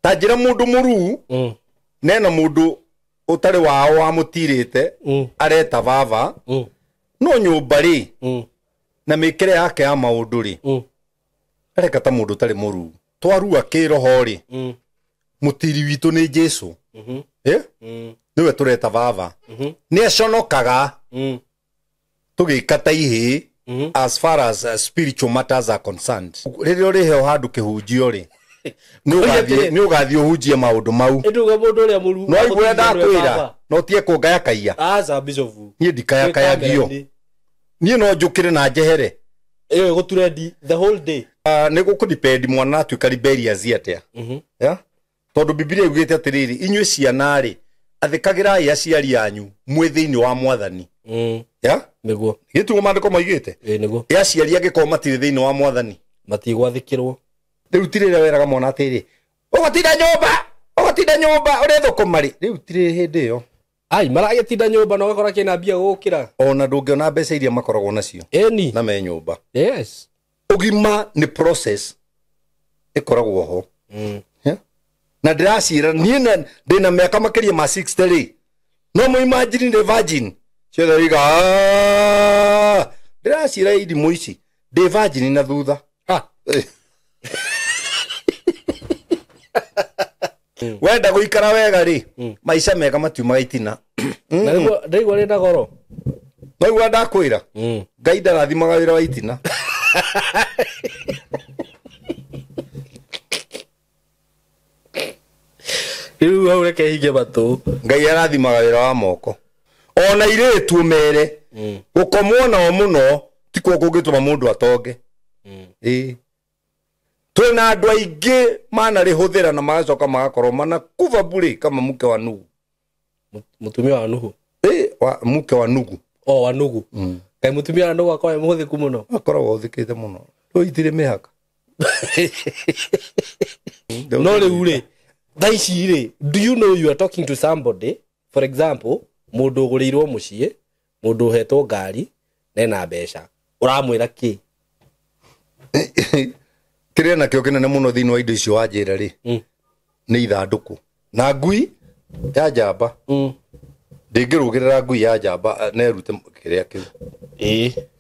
Tajira mundu muru nena mundu utari wao wa mutirite areta baba no nyumba ri na mikire yake ya maundu ri areka ta mundu tari muru twarua kiroho ri mutiri witu ni Jesu niwe tureta baba ni aconokaga tugikata ihi as far as spiritual matters are concerned. Ririo riheo handu kihunjio ri ni ugathio hunjie maundu mau eduga mundu ria muru no igwe ndakwira no tie kungaya kaiya aza bisofu ni ndikaya kayagio ni no njukire na njehere eyo guturendi the whole day ni gukudepend mwana atuika rebellious atia ya tondu Biblia igite atiriri inywe ciana ri athikagirai aciari anyu mwe thiini wa mwathani ya niguo gitu mandiko maigite niguo aciari angiko matire thiini wa mwathani matigwathikirwo riu tirire weraga mwana atiri ugatinda nyumba uretho komari riu tirire hindi yo ai maragetinda nyumba no gakora kina bia gukira ona ndungiona mbeca iria makoragwo nacio eni na me nyumba yes ugima ni process ikoragwo ho na ndiracira nie ndina miaka makiria ma 60 ri no mu imagine the virgin chere riga ndiracira idi muici the virgin na thutha wenda guikara wega ri maica mega matiuma itina ndaigwa ri ndagoro ndaigwa ndakwira Ngai ndarathimaga wira wa itina iru au reke hige batu Ngai arathimaga wira wa moko ona iretu mere gukomwo na muno tiko kugituma mundu atonge twina andu aingi mana rihuthira na magacoka magakorwo mana kuva bure kama mke wa Nuhu mutumia wa Nuhu wa mke wa Nuhu wa Nuhu kai mutumia wa Nuhu akwa muthiki muno akoragwo uthikite muno ro itire mihaka no riu ri thaici ri do you know you are talking to somebody for example mundu ugurirwo mucie mundu hetwo ngari nena mbeca uramwira ki kire na kio kinene muno thini wa indo icio wanjira ri ni ithanduku na ngui ya njamba ndingirugirira ngui ya njamba nerute kiria kiu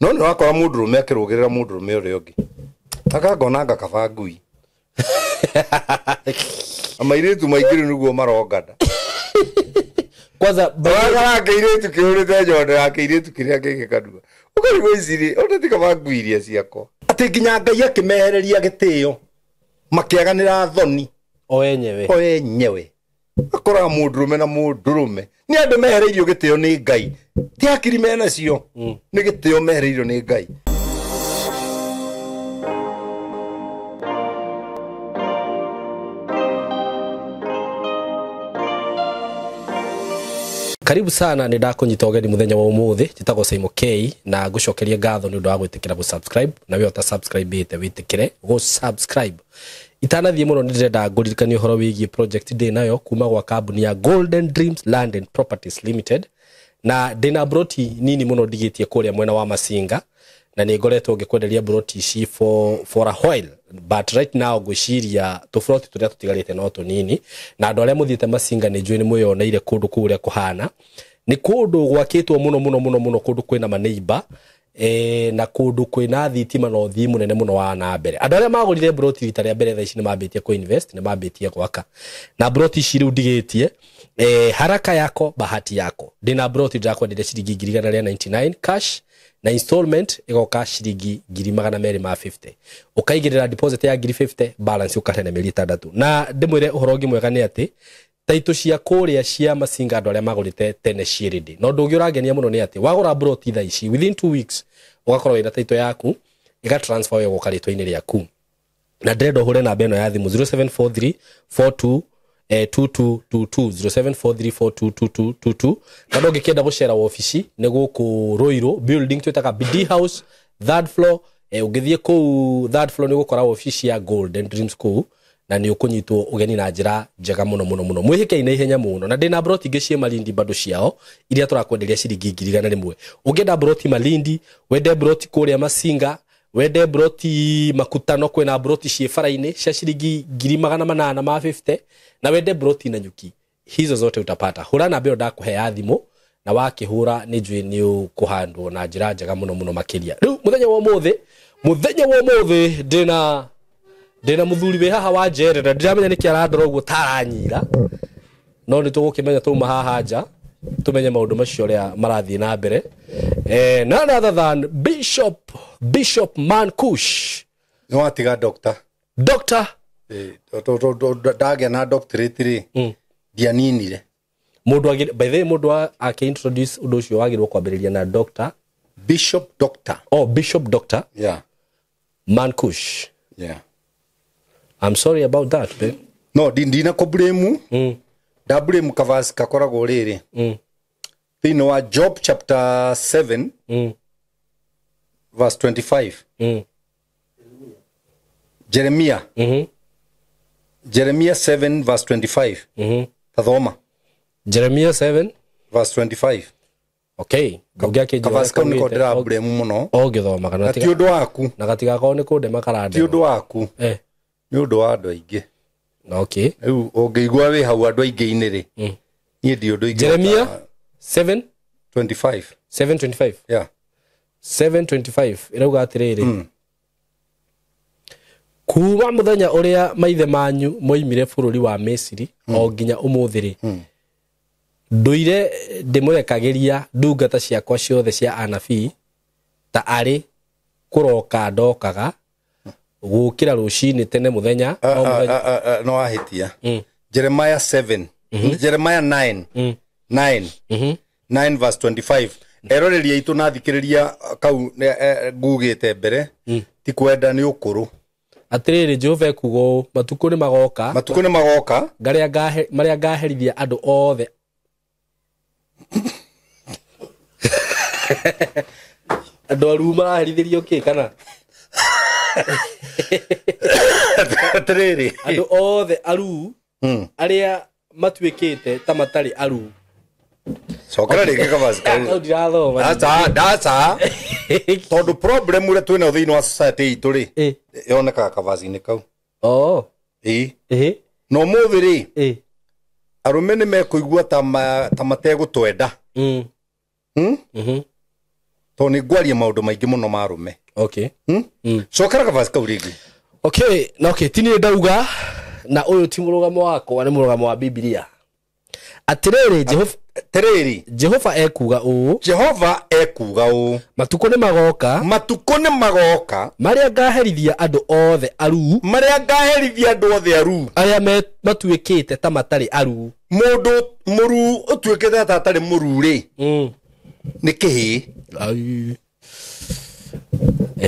no ni wakora mundu rume akirugirira mundu rume uri ungi akangona ngakaba ngui amairetu maigiri niguo marongada kwanza baga kairetu kiurite nyondo ya kairetu kiria kigikadua ukarigo iciri onatika banguiria ciako ati nginya Ngai akimehereria gitio makiaganira thoni o enyewe akora mundurume na mundurume ni andu mehereirio gitio ni Ngai ti akiri mena cio ni gitio mehereirio ni Ngai. Karibu sana ni ndakunyita ugeni muthenya wa umuthi jitagwo Simon K na ngucokeria ngatho ni undu wa gwitikira gu subscribe na we ota subscribe ite witikire go subscribe itanathie muno ni ndenda nguririkania horo wigie project day nayo kuma gwa kambuni ya Golden Dreams Land and Properties Limited na dina broti nini muno digitie kuria mwena wa Masinga na ni ngoretwo ngikwenderia broti ci for a while but right now gwiciria tufroti turia tutigarite no tunini na andu aria muthiete Masinga ni njui ni muyoneire kundu kuria kuhana ni kundu gwakitwo muno kundu kwina maneiba na kundu kwina thitima no thi munene muno wa na mbere andu aria magurire broti rita ria mbere thaici ni mambitie ku invest ni mambitie gwaka na broti ci riu digitie haraka yako bahati yako dina broti ndakwenderia ciringi 199 cash na installment igoka ciringi 250 ukaigirira deposit ya 50 balance ukatene meri 3 na ndimwire uhoro ungi mwega ni ati taito cia kuria cia Masinga andu aria magurite tene ciridi no ndugi uragenia muno ni ati wagura broti thaici within 2 weeks ugakorwo ina taito yaku iga transfer yo gukaritwo-ini riaku na ndendo hure na beno ya thimu 0743 42 2222 0743422222 kado ngikenda gucera office ni guku Roiro building twetaka BD house third floor ugithie ku third floor ni gukora office ya Golden Dreams ku na ni ukunyitwo ugeni na njira njega muno mwihike ina ihenya muno na ndina broti ngicie Malindi bado ciao iria turakwenderia ciringi 1,000 ungenda broti Malindi wende broti kuria Masinga wende broti makutano kwena broti cie faraini cia ciringi 850 na wende broti na nyuki hizo zote utapata. Hura namba ĩyo ndakuhe ya thimu na wakihura ni njui ni ukuhandwo na njira njega muno makiria. Riu muthenya wa umuthi ndina muthuri we haha wa njerera ndiramenya niki arandora uguo taranyira no ni tugukimenya tuma haha nja tumenye maundu macio ria marathie na mbere. None other than Bishop Mankush. No atiga doctor dagia na doctorate ri dianinire mundu by the way mundu ake introduce undu ucio wagirwo kwambiriria na doctor Bishop Doctor yeah Mankush. Yeah, I'm sorry about that, babe. No, dindina ko blame da blame kavasi kakorago riri thini wa Job chapter 7 verse 25 Jeremiah Jeremiah 7 verse 25 tathoma Jeremiah 7 verse 25. Okay, gaugia ke kavasi ko niko ndira blame muno ogithoma kana ti undu waku na gatiga ko ni kunde makarande ti undu waku ni undu wa andu aingi. Okay, riu ungeigua wi hau andu aingi iniri ni ndi undu aingi. Jeremiah 7:25 7:25 yeah 7:25 irauga atiriri kuuma muthenya uria maithe manyu moimire bururi wa Misiri o nginya umuthiri nduire ndimurekagiria ndungata ciakwa ciothe cia anabii ta ari kuroka ndokaga gukira rucini tene muthenya no ahitia Jeremiah 7 Jeremiah 9 verse 25 eroreria itu nathikiriria kau ngugite mbere ti kwenda ni ukuru atiriri Jehova kugo matuko ni magoka maria ngaherithia andu othe andu aru maraherithirio ki kana atiriri andu othe aru aria matuikite ta matari aru sokara ringi kavasi kau data tondu problem ule twina thini wa society itu ri yoneka kavasi ni kau no muthiri arume ni mekuigua ta mategutwenda to ni ngwaria maundu maingi muno marume. Okay, sokara kavasi kau ringi okay tini ndauga na uyu ti murugamo wako ni murugamo wa Biblia. Atiriri Jehova ekuga u matuko ni magoka maria ngaherithia andu othe aru aria matuikite ta matari aru mundu muru utuikite ta atari muru ri ni kihi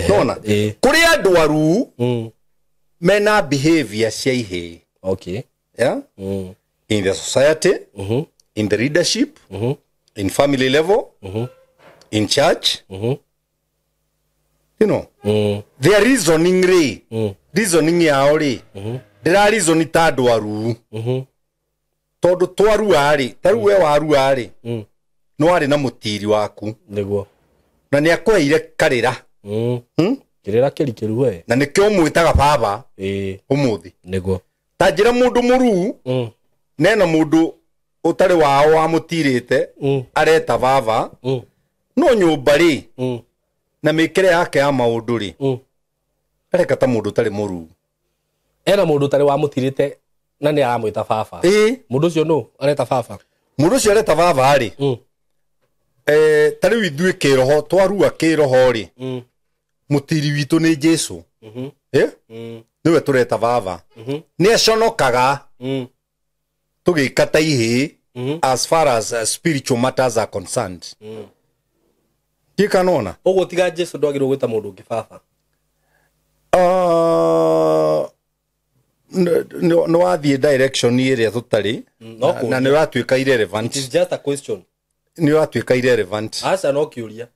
nona kuri andu aru mena behavior cia ihi. Okay, yeah in the society in the leadership in family level in church you know their reasoning yao ri dira reason ta andu aru tondu twaru ari taru we waru ari no ari na mutiri waku niguo na ni akweire karira kirira kirikiru we na nikyo mwitaga baba umuthi niguo tajira mundu muru nena mundu utari wao wa mutirite areta baba no nyumba ri na mikire yake ya maundu ri areka ta mundu tari muru ena mundu tari wa mutirite na ni aramwita baba mundu ucio no areta baba mundu ucio areta baba ri tari withui kiroho twarua kiroho ri mutiri witu ni Jesu niwe tureta baba ni aconokaga tugikata ihi as far as spiritual matters are concerned. Kikanona ogo tiga Jesu ndwagirwo gwita mundu ungi baba no athie direction ire tutari na ni watuika irrelevant. It is just a question. Ni watuika irrelevant. Asa no kiuria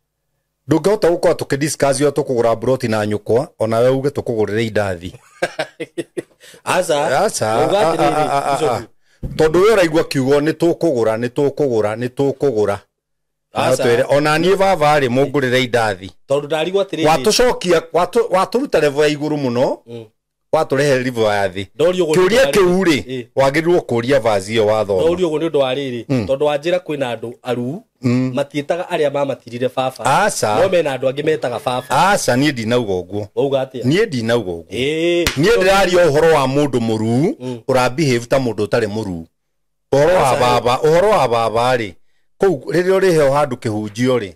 ndungehota gukwa tukidiscuss yo tukugura broti na nyukwa ona we uge tukugurire indathi tondu we uraigua kiugo ni tukugura atwire ona nie baba ri mungurire indathi tondu ndarigwo atiri watucokia waturuta level ya iguru muno waturehe level ya thi ndorio go kiuria kiuri wagirirwo kuria vazi yo watho ndorio go ni undu wa riri tondu wanjira kwina andu aru matietaga aria mamatirire baba no mena andu angi metaga baba aca nie ndinauga uguo wauga atia nie ndinauga uguo nie ndiraria uhoro wa mundu muru urabehave ta mundu utari muru uhoro wa baba ri kou riria urihe handu kihunjio ri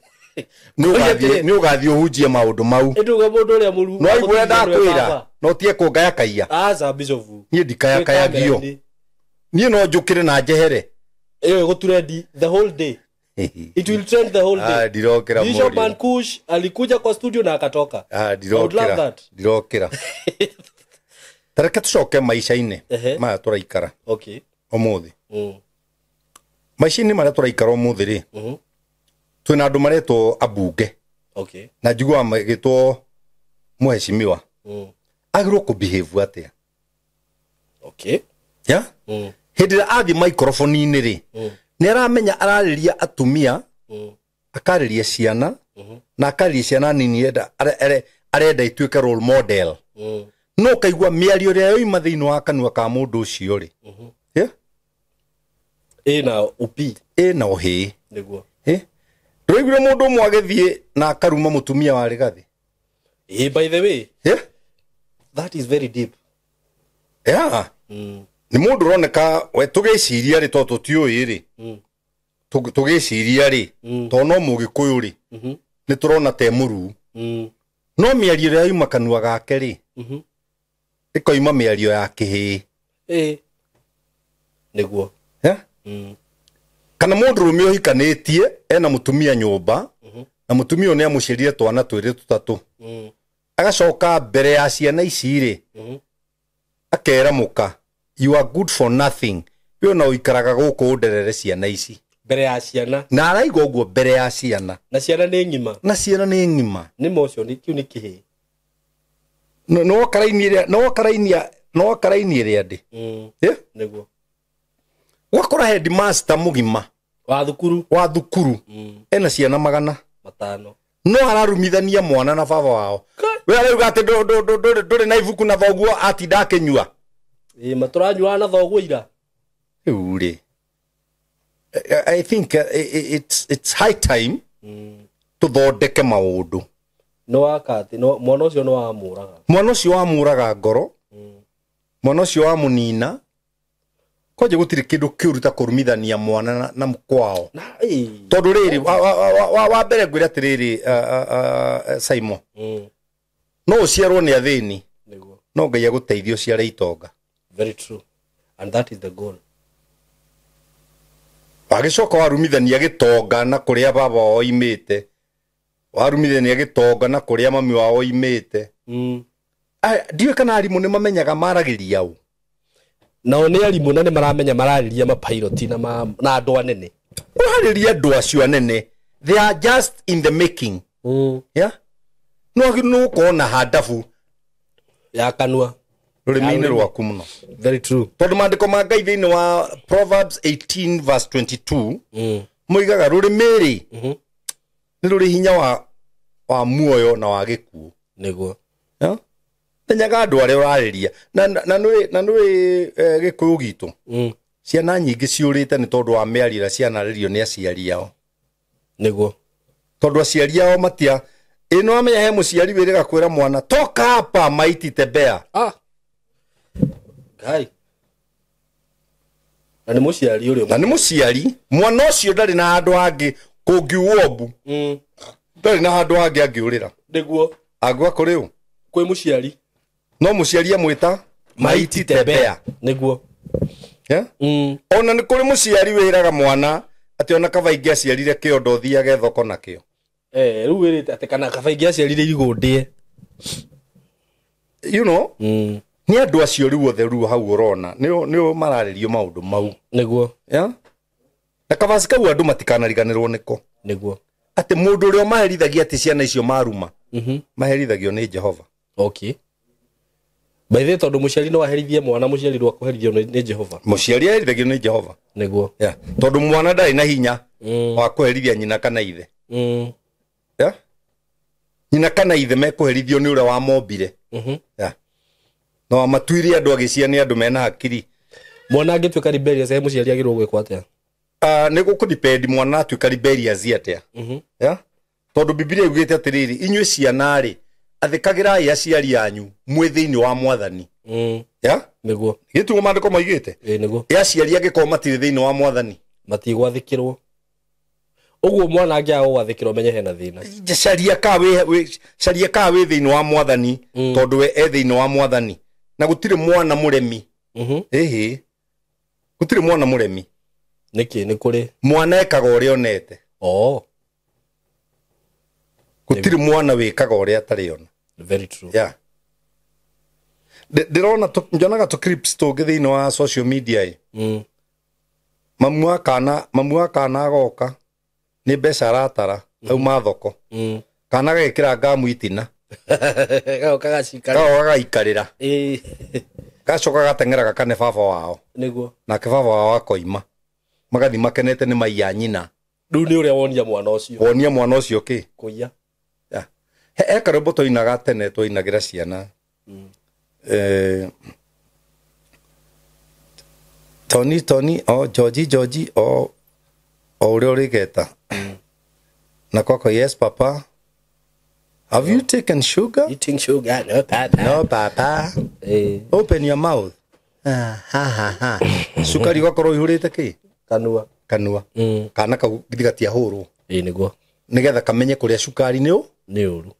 ni ugathie uhunjie maundu mau nduga mundu uria muru no igwe ndakwira no tie kungaya kaiya aca bicofu nie ndikaya kayagio nie no njukire na njehere go trend the whole day it will trend the whole day ndirokira Bishop Mankush alikuja kwa studio na akatoka ndirokira tareke tucoke maisha-ini maya turaikara okay umuthi maisha-ini maria turaikara umuthi ri twina andu maretwo abunge okay na njigua magitwo muheshimiwa agirwo ku behave atia okay ya hindi athi microphone-ini ri ni aramenya arariria atumia akariria ciana na akariria ciana nini arenda ituike role model no kaigua miario ria yoima thiini wa kanua ka mundu ucio ri na upi na uhi niguo ndoigire mundu umwe agithie na akaruma mutumia wa rigathi by the way that is very deep ni mundu roneka we tugiciria ri to tutiui ri tugiciria ri to no mugikuyu ri ni turona te muru no miario ria yuma kanua gake ri ikoima miario ya kihi niguo kana mundu rume uhikanitie ena mutumia nyumba na mutumia ni amuciarire twana twiri tutatu agacoka mbere ya ciana ici ri akera muka you are good for nothing yo no ikaraga guku nderere ciana ici mbere ya ciana na araiga uguo mbere ya ciana na ciana ni ngima ni mocio ni kiu ni kihi no karainie ria ndi niguo wakora headmaster mugima wa thukuru ena ciana 500 no ararumithania mwana na baba wao we arauga ati nduri na ibuku na thoguo atinda akinyua maturanyua na thoguo ira uri I think it's high time tuthondeke maundu no wakati no mwana ucio wamuraga ngoro mwana ucio wamunina koje gutiri kindu kiuruta kurumithania mwana na mkwao tondu riri wa mbere ngwira atiriri Simon no uciarwo ni athini no Ngai aguteithia uciare itonga very true and that is the goal wagicoka warumithania gitonga na kuria baba wao imite warumithania gitonga na kuria mami wao imite ndiwe kana arimu ni mamenyaga maragiria u nao ni arimu na ni maramenya marariria mapiloti na andu anene urariria andu acio anene they are just in the making no kona hadafu ya kanua rurimi-ini rwaku muno very true tondu mandiko ma Ngai thiini wa Proverbs 18 verse 22 muigaga rurimi ri ni ruri hinya wa muoyo na wa gikuo niguo menyaga andu aria urariria na nui gikuyu gitu ciana nyingi ciurite ni tondu wa miarira cianaririo ni aciari ao niguo tondu aciari ao matia ino amenya he muciari wiriga kwira mwana toka hapa maiti tembea Ngai na ni muciari urio na ni muciari mwana ucio ndari na handu hangi kungiuombu ndari na handu hangi angiurira niguo agwa kuriu kwi muciari no muciari amwita maiti tembea niguo ona ni kuri muciari wiraga mwana ati ona kabaingi aciarire kiondo thiage thoko nakio riu wirite ati kana kabaingi aciarire igundie you know ni andu acio riu othe riu hau urona ni mararirio maundu mau niguo na kabasi kau andu matikanariganirwo niko niguo ati mundu uria maherithagia ati ciana icio maruma maherithagio ni Jehova okay By the way, tondu muciari no aherithie mwana muciari rwa kuherithio ni Jehova. Muciari aherithagio ni Jehova. Niguo. Yeah. Tondu mwana ndari na hinya wa kuherithia nyina kana ithe. Yeah. Nyina kana ithe mekuherithio ni uria wa mombire. Yeah. No amatuirie andu agiciania ni andu mena hakiri. Mwana angituika rebellious he muciari agirwo gwikwa atia? Ni gukudepend mwana atuika rebellious atia. Yeah. Tondu Biblia yugite atiriri inyue ciana ri athikagirai aciari anyu mwe thiini wa mwathani. Ya? Niguo. Gitu mandiko maigite. Niguo. Ya aciari agiko matire thiini wa mwathani. Matigwathikirwo. Uguo mwana angia gwathikirwo menye hena thina. Caria ka we thiini wa mwathani tondu we thiini wa mwathani. Na gutire mwana muremi. Ehe. Gutire mwana muremi. Niki ni kuri mwana ekaga uria onete. Gutire mwana wikaga uria atari ona. Very true. Yeah. Ndirona njonaga to clips to thiini wa social media. Mamu akana agoka ni mbeca aratara au mathoko. Kana gekira ngamu itina. Gacoka gaikarira. Gacoka gatengera gakane baba wao. Niguo. Na baba wao akoima. Magathi makenete ni maiya nyina. Riu ni uria wonia mwana ucio. Wonia mwana ucio ki? Kuiya. He karombo toinaga tene toinagira ciana. Tony Georgie uria urigeta. Na kwako yes papa. Have you taken sugar? Eating sugar? No papa. No papa. Open your mouth. Ha. Sukari gwakorwo ihurite ki? Kanua. Kana kau githigatia hurwo. Niguo. Nigetha kamenye kuria sukari ni uru.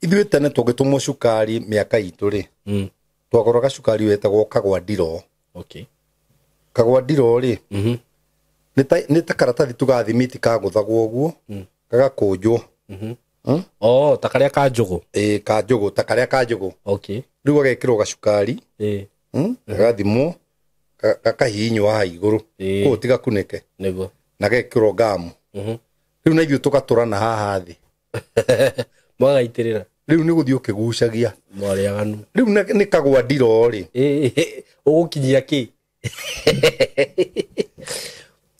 Ithuĩ tene tũgĩtũmwo cukari mĩaka itũ rĩ. Twagũraga cukari wetagwo kagwa ndiro. Okay. Kagwa ndiro rĩ. Nĩ ta karatathi tũgathimiti kagũthagwo ũguo. Gagakũnjwo. Ta karĩa ka njugu. Ka njugu, ta karĩa ka njugu. Okay. Rĩu gagekĩrwo gacukari. Gagathimwo. Gakahihinywo haha igũrũ. Kũu ti gakunĩke. Nĩguo. Na gekĩrwo ngamu. Rĩu na ithuĩ tũgatũrana haha thĩ. Magaitirira. Riu ni guthii ukigucagia. Mwariaganu. Riu ni kagwa ndiro ri. Ugukinyia ki?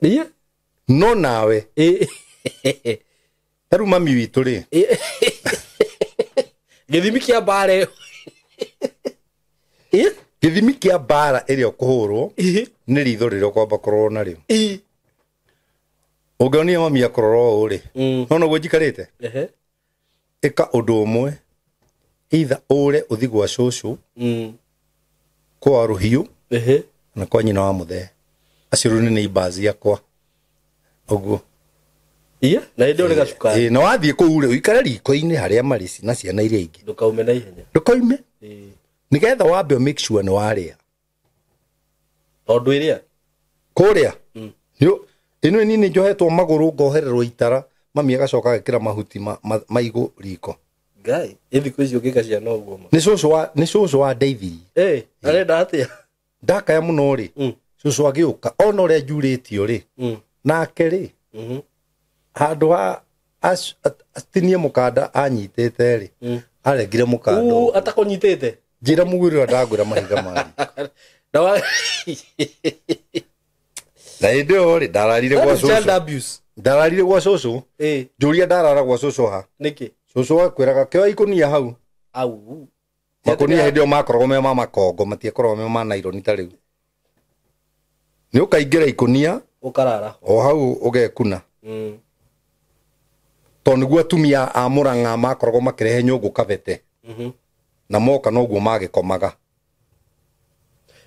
Iya? No nawe. Taru mami witu ri. Githimi kia bare. Githimi kia bara iria ukuhurwo ni ritho riria kwamba kurorwo nario. Ungeonia mami akororwo uri. No no gwijikarite. Eka undu umwe either ure uthi gwa cucu kwa ruhiu na kwa nyina wa muthe acio ni neighbors yakwa uguo na ndio rega cukari na wathie kuu ure uikare riko-ini haria mari na ciana iria ingi ndukaume na ihenya ndukaume nigetha wambe make sure ni waria tondu iria kuria ino ni njohetwo maguru ngohererwo itara mami agacoka agikira mahuti maigu riko guy ithiko icio ngika ciana uguo ni cucu wa ndeithirie arenda atia ndakaya muno ri cucu agiuka ona uria njuritio ri nake ri handu ha atinie mukanda anyitite ri arengire mukanda atakunyitite njira mugwirira ndagwira mahiga mari na ndio ri ndararire gwa cucu ndararire gwa cucu njuria ndarara gwa cucu ha niki cucu akwiraga kio ikunia hau au makunia hindi o makoragwo me makongo matiakoragwo me ma nylon ta riu ni ukaingira ikunia ukarara o hau ugekuna to niguo atumia a Murang'a makoragwo makirehe nyungu kabete na moka noguo magikomaga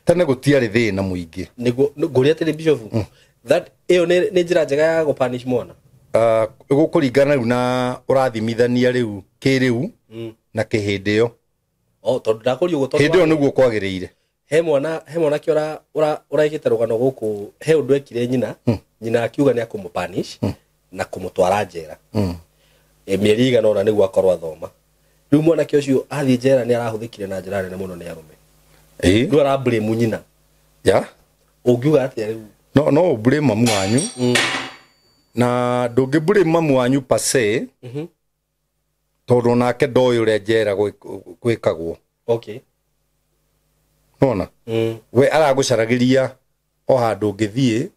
tene gutiari thina muingi niguo nguria television that iyo ni njira njega ya go punish mwana gukuringana riu na urathimithania riu kiriu na kihindi yo tondu ndakurio gutondu hindi yo niguo kwagiriire he mwana ki uraigite rugano guku he undu ekire nyina akiuga ni akumupanish na kumutwara njera mieri igana ona niguo akorwo athoma riu mwana ki ucio athie njera ni arahuthikire na njira nene muno ni arume ndu ara blame nyina ya ungiuga atia riu no blame mamu wanyu na ndungi blame mamu wanyu pase tondu nake ndoy uria njera gwikagwo Okay. Nona we aragucaragiria o handu ngithie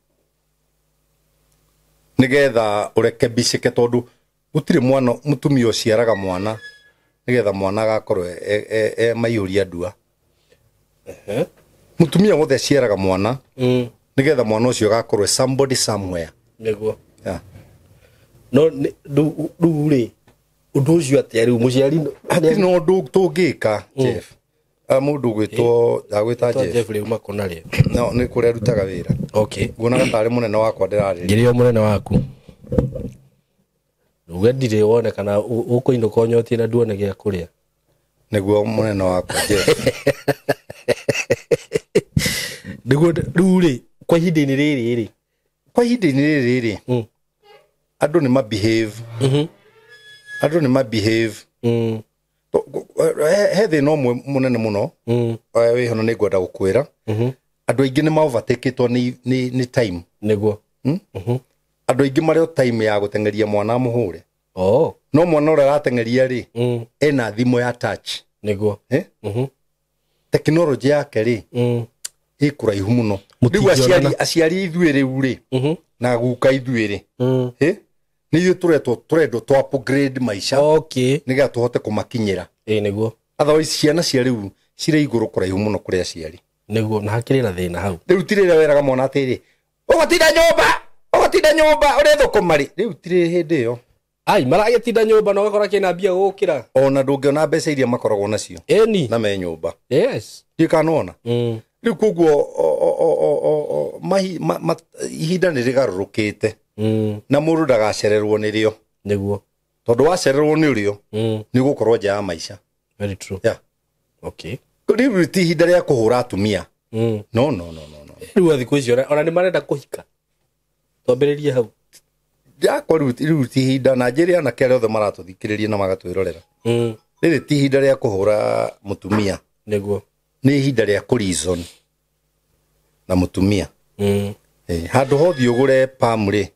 nigetha ureke bicike tondu gutire mwana mutumia uciaraga mwana nigetha mwana agakorwo maiyuria ndua mutumia wothe aciaraga mwana nigetha mwana ucio agakorwo somebody somewhere niguo no ri undu ucio atia riu muciari no ndu tungika Jeff mundu gwitwo agwita Jeff riu makona ri no ni kuria rutaga wira okay nguona tari munene wakwa ndirari ngirio munene waku ugedire wone kana ukuinuka onyotie na nduone gia kuria niguo munene wakwa Jeff niguo ruri kwa ihinda-ini riri kwa ihinda-ini riri andu ni mabehave andu ni mabehave he thina umwe munene muno wi hono ni ngwenda gukwira andu aingi ni maovertaketwo ni time niguo andu aingi mario time ya gutengeria mwana muhure no mwana ura aratengeria ri ena thimo ya touch niguo technology yake ri ikuraihu muno riu aciari ithuĩ riu ri na guka ithuĩ ri ni ithuĩ turendo to upgrade maisha nigetha tuhote kumakinyira niguo otherwise ciana cia riu cirĩ igũrũ kuraihu muno kuri aciari niguo na hakiri na thina hau riu tirĩra weraga mwana atĩrĩ ũgatinda nyũmba ũrethũkũma rĩ riu tirĩ hĩndĩ ĩyo ai maragetinda nyũmba na ũgakora kĩna mbia gũkĩra ona ndũngĩona mbeca iria makoragwo nacio na me nyũmba yes ndikanona riu koguo ihinda nĩ rĩgarũrũkĩte na mũndũ ndagacererwo nĩrĩo nĩguo tondũ wacererwo nĩ ũrĩo nĩ gũkorwo nja ya maica very true okay riu ti ihinda rĩa kũhũra atumia no riu thikũ icio ona nĩ marenda kũhika twambĩrĩrie hau yakwa riu ti ihinda na njĩrĩ anake arĩa othe maratũthikĩrĩria na magatwĩrorera rĩrĩ ti ihinda rĩa kũhũra mũtumia nĩguo nĩ ihinda rĩa kũreason na mũtumia handũ hothe ũgũre pamrĩ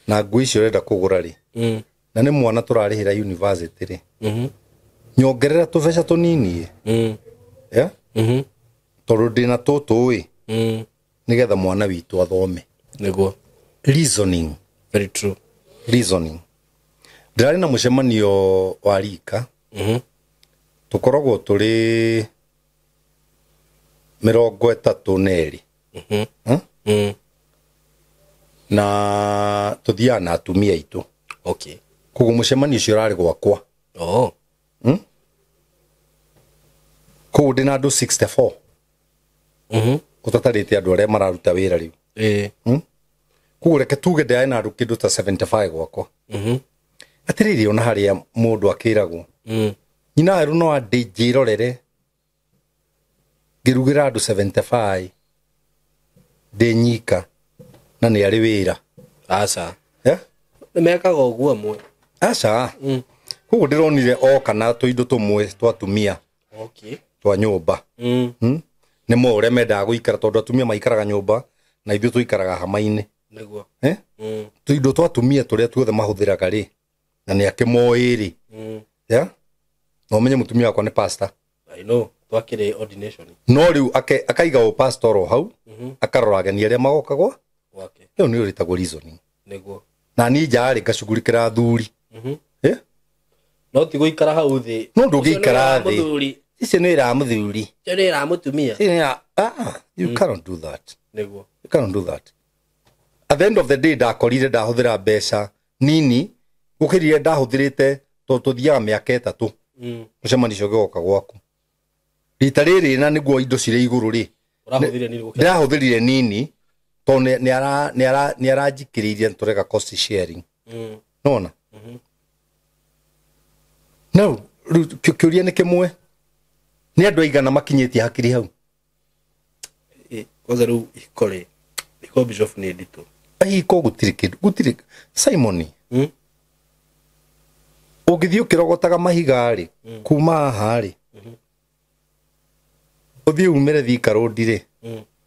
na ngui icio ũrenda kũgũra rĩ na nĩ mwana tũrarĩhĩra university rĩ nyongerera tũbeca tũnini tondũ ndĩna tũtũ nigetha mwana witũ athome nĩguo reasoning very true reasoning ndirarĩ na mũcemanio wa rika tukoragwo tũrĩ 32 na tuthiaga na atumia aitũ okay koguo mũcemanio ũcio ũrarĩ gwakwa koguo ndĩna andũ 64 ũtatarĩte andũ arĩa mararuta wĩra rĩu koguo reke tuge ndĩarĩ na andũ kĩndũ ta 75 gwakwa atĩrĩrĩ ona harĩa mũndũ akĩragwo nyina werũ no njĩrorere ngĩrugĩra andũ 75 ndĩ nyika na nĩ arĩ wĩra aca nĩ mekaga ũguo amwe aca koguo ndĩronire o kana tũindo tũmwe twa atumia twa nyũmba nĩ mo ũrĩa mendaga gũikara tondũ atumia maikaraga nyũmba na ithuĩ tũikaraga hama-inĩ nĩguo tũindo twa atumia tũrĩa tuothe mahũthĩraga rĩ na nĩ akĩmoĩ rĩ no ũmenye mũtumia wakwa nĩ pastor I know twakĩrĩ ordination no rĩu akaiga o pastor o hau akarora ageni arĩa magokagwo gwake ĩyo nĩ ũrĩtagwo reasoning nĩguo na niĩ njarĩ ngacugurĩkĩra athuri no ti gũikara hau thĩ no ndũngĩikara thĩ icio nĩ wĩra wa mũthuri icio nĩ wĩra wa mũtumia you cannot do that nĩguo you cannot do that at the end of the day ndakorire ndahũthĩra mbeca nini gũkĩrire ndahũthĩrĩte tondũ tũthiaga mĩaka 3 mũcemanio ũcio ũgĩgoka gwaku rita rĩrĩ na nĩguo indo cirĩ igũrũ rĩ ndĩrahũthĩrire nini tondũ nĩ aranjikĩrĩirie tũreka cost sharing nona no kĩũria nĩ kĩmwe nĩ andũ aigana makinyĩtie hakiri hau kwanza rĩu ihiko bishop nĩ nditũ ahiko gũtirĩ Simon ũngĩthiĩ ũkĩrogotaga mahiga rĩ kuma haha rĩ ũthiĩ umĩre Thika Road rĩ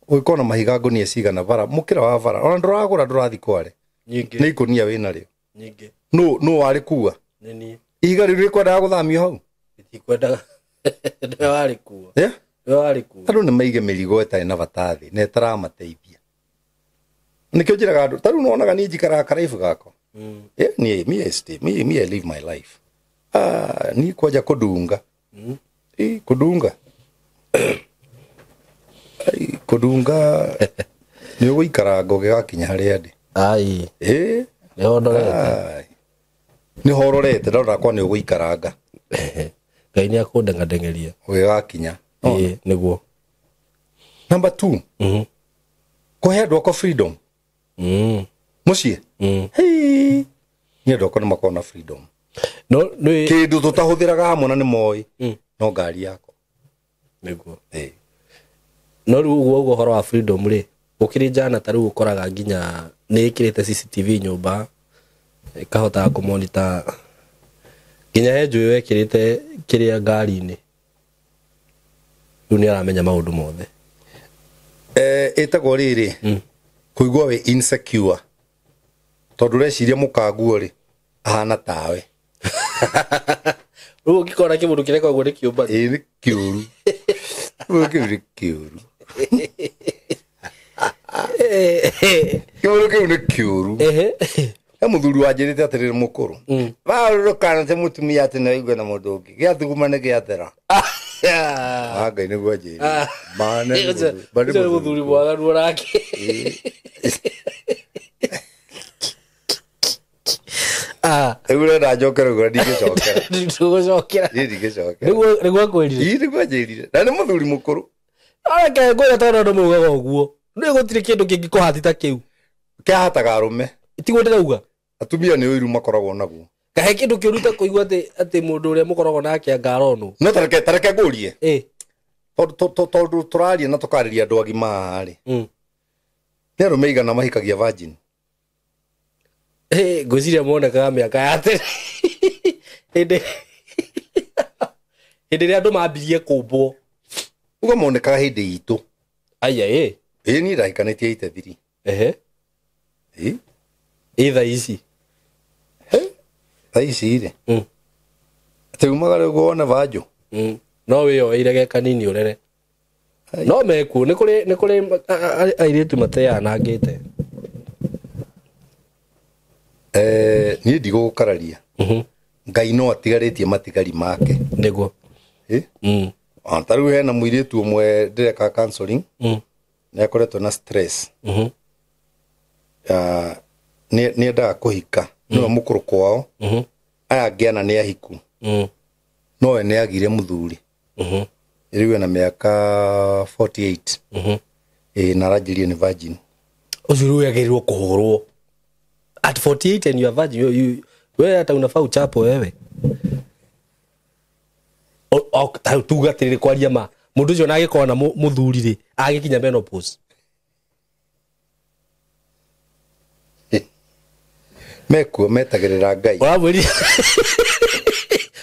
ũgĩkorwo na mahiga ngũnia cigana bara mũkĩra wa bara ona ndũragũra ndũrathi kware nĩ ikũnia wĩna rĩo nũ warĩ kuua ihiga rĩu rĩkwendaga gũthamio hau itikwendaga nä warä kuo yeah? nä warä kuo Andå nä maige mä rigo ätarä na batathä na ätaramateithia nä kä o njä raga andå tarä u nonaga niä njikaraga karaibu gako me I live my life niä kwanja kå ndunga kå ndunga kå ndunga nä å gå ikaranga å gä gakinya harä a ndä ai nä hondorete nä hororete ndarora kwa nä å gå ikaranga ngai nä akå ndengandengeria å gä gakinya nä guo number 2 kå he andå akwa freedom må ciä nä andå akwa nä makona freedom kä ndå tå tahå thä raga hamwe na nä moä no ngari yakwa nä guo no rä u guo å horo wa freedom rä gå kä rä njana ta rä u å koraga nginya nä ä kä rä te CCTV nyå ĩkahotaga kå monitor nginya he njå ä kä rä te kä rä a ngari-inä rä u nä aramenya maå ndå mothe ĩtagwo rä rä kå igua wĩ insecure tondå reciria må kanguo rĩ ahana tawe rä u å ngä kona kä må ndå kä rekagwo nä kä å mba nä kä å ru kä nä kä å ru kä må ndå kä u nä kä å ru he må thuri wanjä rä te atä rä rä må kå rå warå kanate må tumia atä naigua na må ndå å ngä gä athuguma nä gä athera ngai nä guo njä gå thuri mwaganu orake rä u renda njokere guo ndigä cokera ndå gå cokera ndigä cokera nä guo akwä rire nä guo njä rire na nä må thuri må kå rå areke ngå ä tona andå må gaga å guo nä gå tirä kä ndå kä ngä kå hati ta kä u kä hataga arå me tiguo ndä rauga atumia nä å iru makoragwo naguo kahe kä ndå kä å ruta kå igua atä må ndå å rä a må koragwo nake angaronå no tareke ngå rie tondå tå raria na tå karä ria andå agima harä nä arå me igana mahikagia virgin ngå ciria monekaga mä aka ya tere hä ndä ä rä a andå mambirie kå mbwo uga monekaga hä ndä itå aya ä niä ndahikanä tie itethiri ä tha ici thaici rä atä umaga rä u wone banjå no wä oeire ge kanini å rere no mekuo nä kå rä airä tu mateanangä te niä ndigå gå kararia ngai no atigarä tie matigari make nä guo ta rä u hena må irä tu å mwe ndä reka nä akoretwo na stress nä endaga kå hika nä we må kå rå kwao aya angä ana nä ahiku no we nä agire må thuri rä u ena mä aka 48 na aranjä rie nä virgin å cio rä u agä rä rwo kå hå rwo at 48 and you are virgin we hata unafaa uchapo wewe tuga atä rä rä kwaria ma må ndå å cio na agä korwo na må thuri rä agä kinya menopause mekuo metagä rä ra ngai å ramwä rire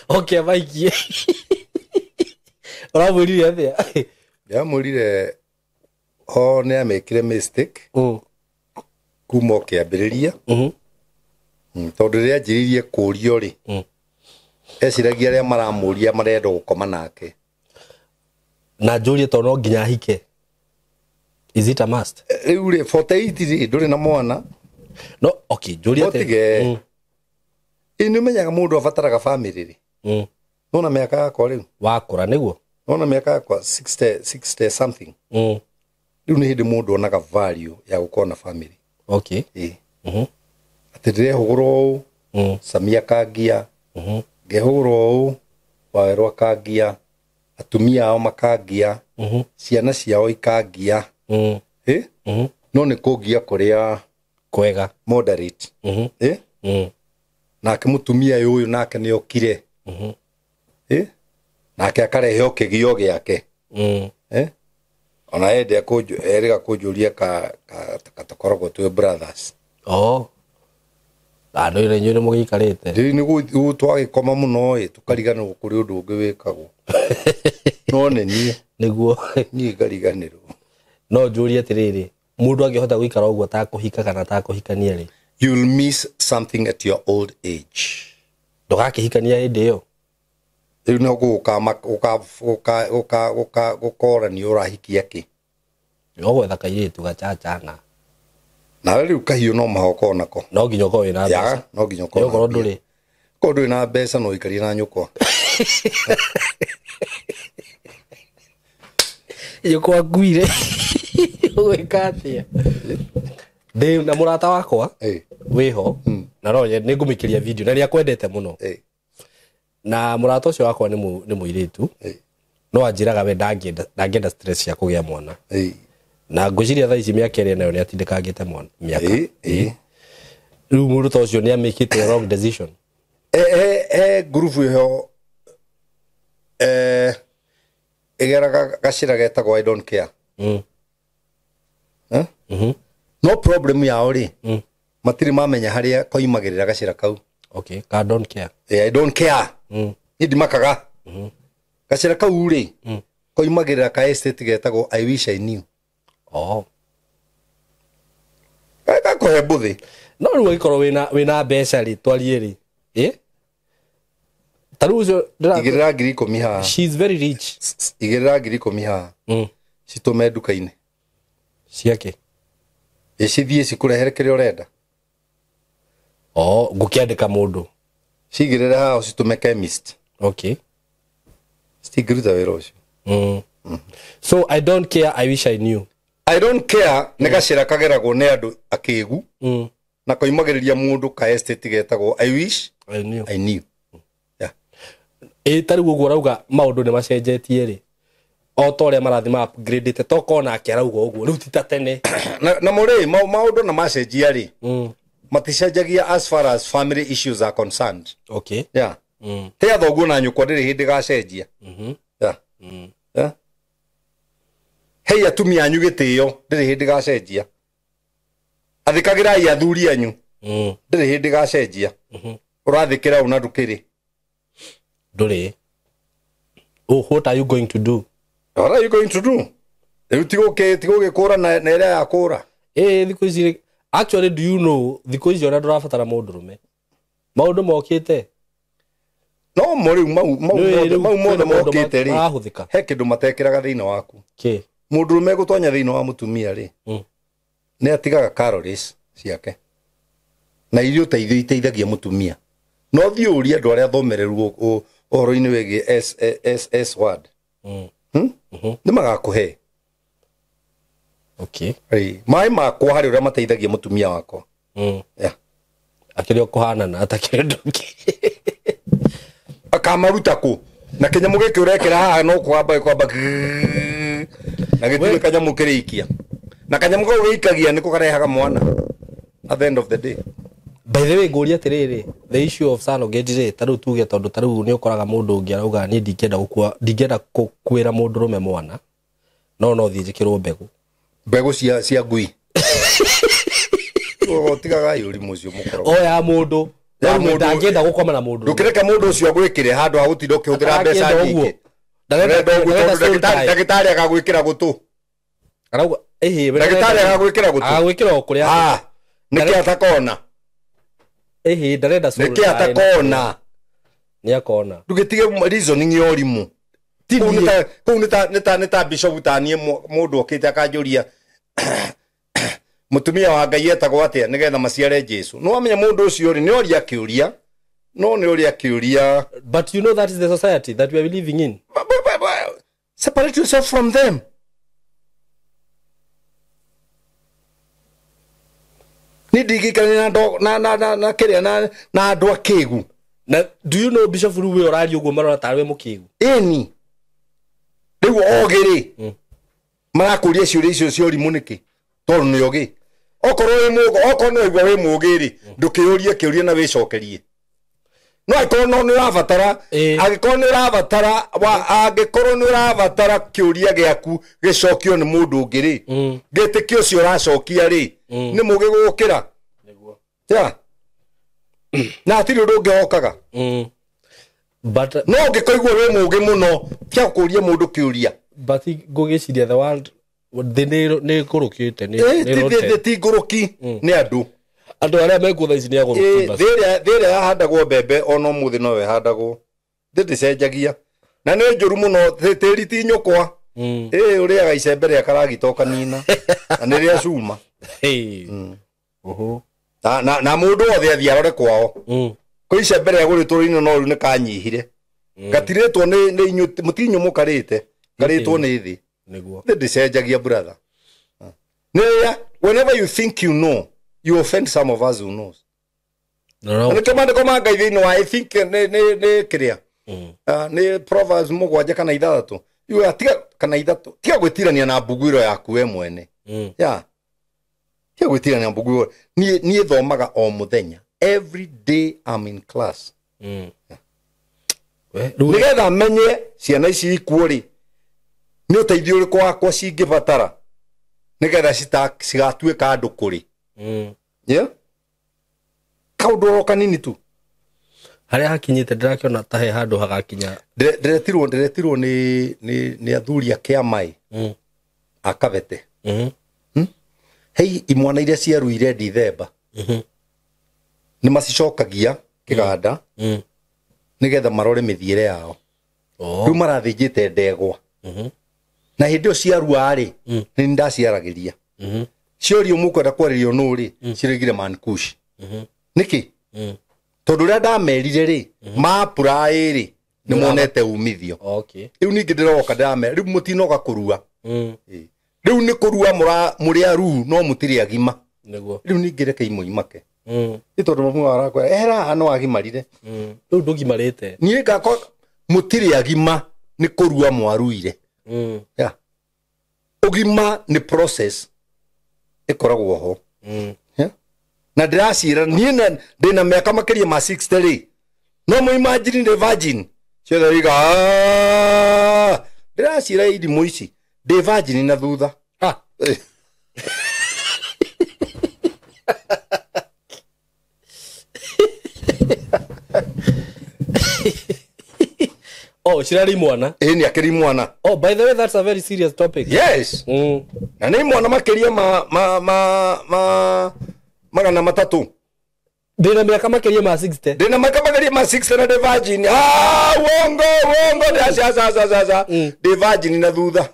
oke amaikie å ramwä rire atä a ndamwä rire o nä amekä re mistake kuma å kä ambä rä ria tondå rä rä a njä rä irie kå rio rä eciragia arä a maramå ria marenda gå koma nake na njå rie tondå no nginya hike is it a must rä u rä 48 rä ndå rä na mwana no okay njå rie otige nä å menyaga må ndå abataraga bamä rä rä nona mä aka yakwa rä u wakå ra nä guo nona mä aka yakwa 60 something rä u nä hä ndä må ndå onaga value ya gå korwo na bamä okay atä ndä rehå gå ro å Samia akangia ngehå gå ro å Wawerå akangia atumia ao makangia ciana ciao ikangia no nä kå ngia kå rä a kwega moderate nake må tumia å yå nake nä okire nake akarehe o kä gio gä ake ona ende erä ga kå njå ria katakoragwo twä brothers andå ä re inyuä nä må gä ikarä te nä gå twagä koma må no tå kariganä kå rä å ndå å ngä wä kagwo no nä niä nä guo niä ngariganä rwo no njå rie atä rä rä må ndå angä hota gå ikara å guo atakå hika kana atakå hikania rä you'll miss something at your old age ndå gakä hikania hä ndä ä yo riu no gukora ni urahikia ki ogwetha kairitu gachachanga na riu kahiu no mahoko nako no nginya uko wina ya no nginya uko uko nduri ko nduri na mbeca no ikaria na nyukwa yuko aguire gwikatia de na murata wakwa wiho na roye ningumikiria video na ria kwendete muno na murata ucio wakwa ni muiritu no anjiraga we ndangenda stress ya kugia mwana na ngociria thaa ici miaka iri nayo ni atindikangite mwana miaka riu murata ucio ni amikite wrong decision group yo egera gashira getagwo I don't care no problem yao ri matiri mamenya haria koimagirira gashira kau okay I don't care I don't care ndi makaga gashira kau ri koimagirira ka estate getagwo I wish I knew ka ko hebuthi no riu ikoro wina mbeca ri twarie ri taruzo igirira ngiri 10 ha she's very rich igirira ngiri 10 ha citume duka-ini ciake icithie cikurehere kire urenda ngukiandika mundu cigirira ha citume chemist okay stigiruta wira ucio so I don't care I wish I knew I don't care negacira kageragwo ne andu akigu na koimagiriria mundu ka estate getagwo I wish I knew tari uguo rauga maundu ni macenjetie ri o toria marathima upgrade te tokona akirauga uguo riu ti tene na muri maundu na macenjia ri maticenjagia as far as family issues are concerned okay he athoguo na nyukwa ndiri hindi gacenjia he atumia anyu gitio ndiri hindi gacenjia athikagirai athuri anyu ndiri hindi gacenjia urathikira una ndukiri nduri what are you going to do what are you going to do riu tigo gikura na ira ya kura thiku ici actually do you know thiku ici ona ndurabatara mundu rume maundu mokite no muri mau mokite ri ahuthika he kindu matekiraga thiina waku ki mundu rume gutonya thiina wa mutumia ri ne atigaga calories ciake na irio teithio iteithagia mutumia no thiuria andu aria thomereru ohoro-ini wegi s word ni magakuhe okay mai makwa hari uria mateithagia mutumia wako akirio kuhana na atakire ndoki akamaruta ku na kinyamu giki urekera haha no kwamba na gitire kanyamu kiriikia na kanyamu go wikagia niko karehaga mwana at the end of the day by the way nguria tiriri the issue of sano gedire taru tuge tondu taru ni ukoraga mundu ungi arauga ni ndingenda kukwira mundu rume mwana no thie njikirwo mbegu cia ngui tigaga yuri mucio mukoro ya mundu ndangenda gukoma na mundu ndukireka mundu ucio agwikire handu ha gutinda ukihudira mbeca nyingi ndagitari agagwikira gutu arauga ndagitari agagwikira okuria niki atakona ndarenda niki atakona ni akona ndugitige reasoning yorimu nita bishop tanie mundu okite akanjuria mutumia wa Ngai etagwo atia nigetha maciare Jesu no amenya mundu ucio ri ni oria kiuria no ni oria kiuria but you know that is the society that we are living in separate yourself from them ni digikani na kiria na andu akigu na do you know Bishop Ruwe orari uguo marora tarwe mukigu eni riu ogiri marakuria ciuria icio cio rimu niki tondu ni ogi okorwo no igwa wi mugiri ndukiuria kiuria na wicokerie no akorwo no ni urabatara agikorwo ni urabatara kiuria giaku gicokio ni mundu ungiri gitikio ucio uracokia ri ni mugi gukira niguo na atiri ndungi okaga but no ngikoigwa wi mugi muno kia kuria mundu kiuria but ngugiciria the world ni ngurukite ni ti nguruki ni andu aria mekutha ici ni aguruki thiria yahandagwo mbembe ono muthi no we handagwo ndicenjagia na nĩ njũru mũno tĩri ti nyũkwa ũrĩaga icembe rĩa karagitoka nina na nĩ rĩa cuma na mũndũ wothe athiĩ arore kwao kwĩ icembe rĩa gũrĩtwo rĩno no rĩu nĩ kanyihire gatirĩtwo nĩ inyuĩ mũtinyu mũkarĩte karĩtwo nĩ thĩ ndicenjagia brother whenever you think you know you offend some of us who knows nĩ kĩmandĩko ma Ngai thĩinĩ wa I think nĩ kĩrĩa nĩ Proverbs 7 kana 6 iwe tiga kana 3 tiga gwĩtirania na mbugũĩro yaku we mwene tiga gwĩtirania na mbugũĩro niĩ thomaga o mũthenya every day I'm in class nĩgetha menye ciana ici ikuo rĩ nĩ ũteithio ũrĩkũ wakwa cingĩbatara nĩgetha cigatuĩka andũ kũrĩ kaũndũ oro kanini tu harĩa hakinyĩte ndĩrakĩona ta he handũ hagakinya ndiretirwo nĩ athuri a Kĩamaĩ a Kabete hei imwana iria ciaruire Dithemba nĩ macicokagia kĩganda nĩgetha marore mĩthiĩre yao rĩu marathĩnjĩte ndegwa na hĩndĩ ĩyo ciarua rĩ nĩ ndaciaragĩria ciũrio mũkwenda kwarĩrio nũ rĩ cirĩgire Mankush nĩkĩ tondũ rĩa ndamerire rĩ mapuraĩ rĩ nĩ monete umithio rĩu ningĩ ndĩroka ndĩramera rĩu mũtinoga kũrua rĩu nĩ kũrua mũrĩ aru no mũtirĩ agima rĩu ningĩ reke imũimake nĩ tondũ mamu arakora ehera no agimarire rĩu ndũgimarĩte niĩ ngakora mũtirĩ agima nĩ kũrua mwaruire ũgima nĩ process ĩkoragwo ho na ndĩracira niĩ ndĩna mĩaka makĩria ma 60 rĩ no mũimagine the virgin ciothe iga ndĩracira irimũ ici ndĩ virgin na thutha oh cirari mwana nĩ akĩri mwana oh by the way that's a very serious topic yes na nĩ mwana makĩria magana matatũ ndĩna mĩaka makĩria ma 60 ndĩna mĩaka makĩria ma 60 na ndĩ virgin wongo ndĩaca ndĩ virgin na thutha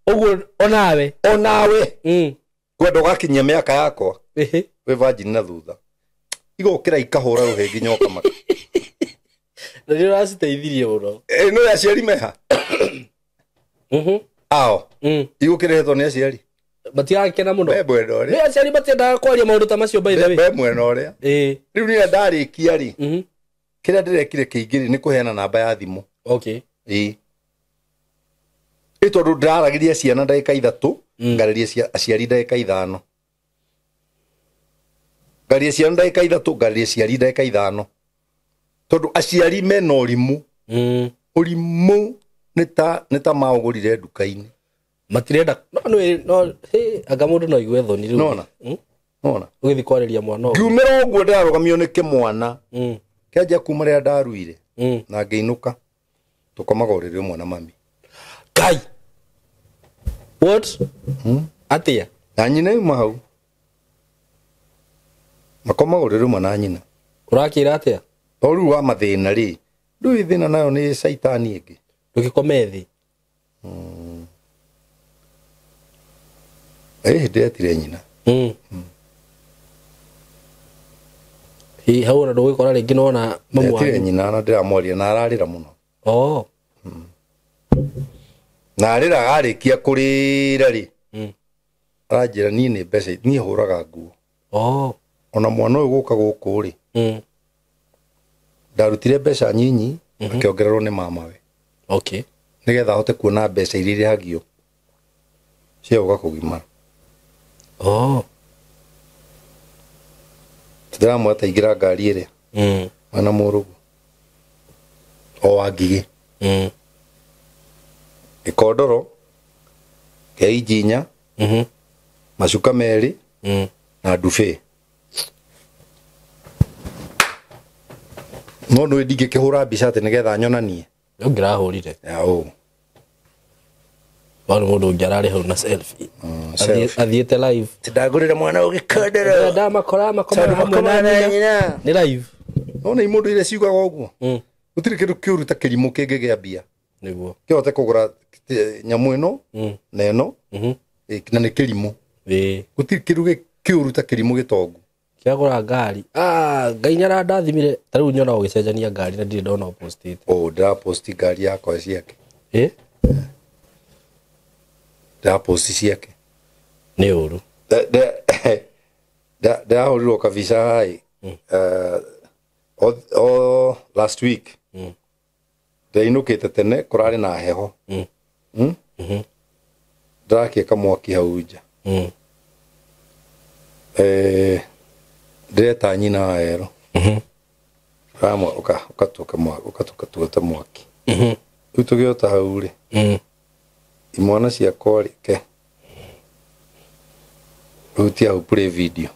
ũguo onawe kwenda ũgakinyia mĩaka yakwa wĩ virgin na thutha igũkĩra ikahũra rũhĩ nginya ũkamaka na nĩ ũraciteithirie mũno nĩ aciari meha ao igũkĩrehetwo nĩ aciari matigakena mũno mwena ũrĩa nĩ aciari matiendaga kwaria maũndũ ta macio by the way mwena ũrĩa rĩu niĩ ndarĩkia rĩ kĩrĩa ndĩrekire kĩingĩ nĩ kũheana namba ya thimũ nĩ tondũ ndĩraragĩria ciana ndagĩka 3 ngarĩria aciari ndagĩka 5 ngarĩria ciana ndagĩka 3 ngarĩria aciari ndagĩka 5 tondũ aciari mena ũrimũ nĩ ta maũgũrire nduka-inĩ matirenda no anga mũndũ no igue thoni rĩu nona ũgĩthiĩ kwarĩria mwana ũguo ngiumĩra ũguo ndĩrarũgamio nĩ kĩmwana kĩanjia kuma rĩrĩa ndaruire na ngĩinũka tũkomaga ũrĩrĩ ũmwe na mami Kai what atĩa na nyina yuma hau makomaga ũrĩrĩ ũmwe na nyina ũrakĩra atĩa rĩu wa mathĩna rĩ rĩu thĩna nayo nĩ caitani ĩngĩ ndũgĩkome thĩ ndĩretire nyina hau ona ndũgĩkora rĩngĩ nona mamu wanyu nyina na ndĩramwaria na ararĩra mũno na arĩraga arĩkia kũrĩra rĩ aranjĩra niĩ nĩ mbeca niĩ hũraga nguo ona mwana ũyũ gũka gũkũ rĩ ndarutire mbeca nyinyi akĩongererwo nĩ mamawe nĩgetha ahote kuona mbeca iria irĩhagio cia gũka kũgimara ndĩramweta ingĩra ngari ĩrĩa mwana mũrũgu o wa ngigĩ gĩkondoro kĩa injinya macuka merĩ na ndube no nĩ ndingĩkĩhũra mbica atĩ nĩgetha nyonanie ngĩrahũrire wano mũndũ ũngĩ ararĩ hau na selfie athiĩte live ndagũrĩre mwana ũgĩkondoro ndamakora hamwe na nyina nĩ live no nĩ mũndũ iria ciugaga ũguo gutire kindu kiuruta kirimu kingi gia bia niguo kihote kugura nyamu ino na ino na ni kirimu gutire kindu kiuruta kirimu gitongu kiagura ngari ngai nyara ndathimire tariu nyona ugicenjania ngari na ndire ndona post it nda post ngari yakwa ciake nda post ciake ni uru da horirwo kabisa hai last week ndainukite tene kurari na heho ndakia kamwaki hau nja ndeta nyina wero ramo ukatuka mwaki utugiota hau ri imwana cia korike utia play video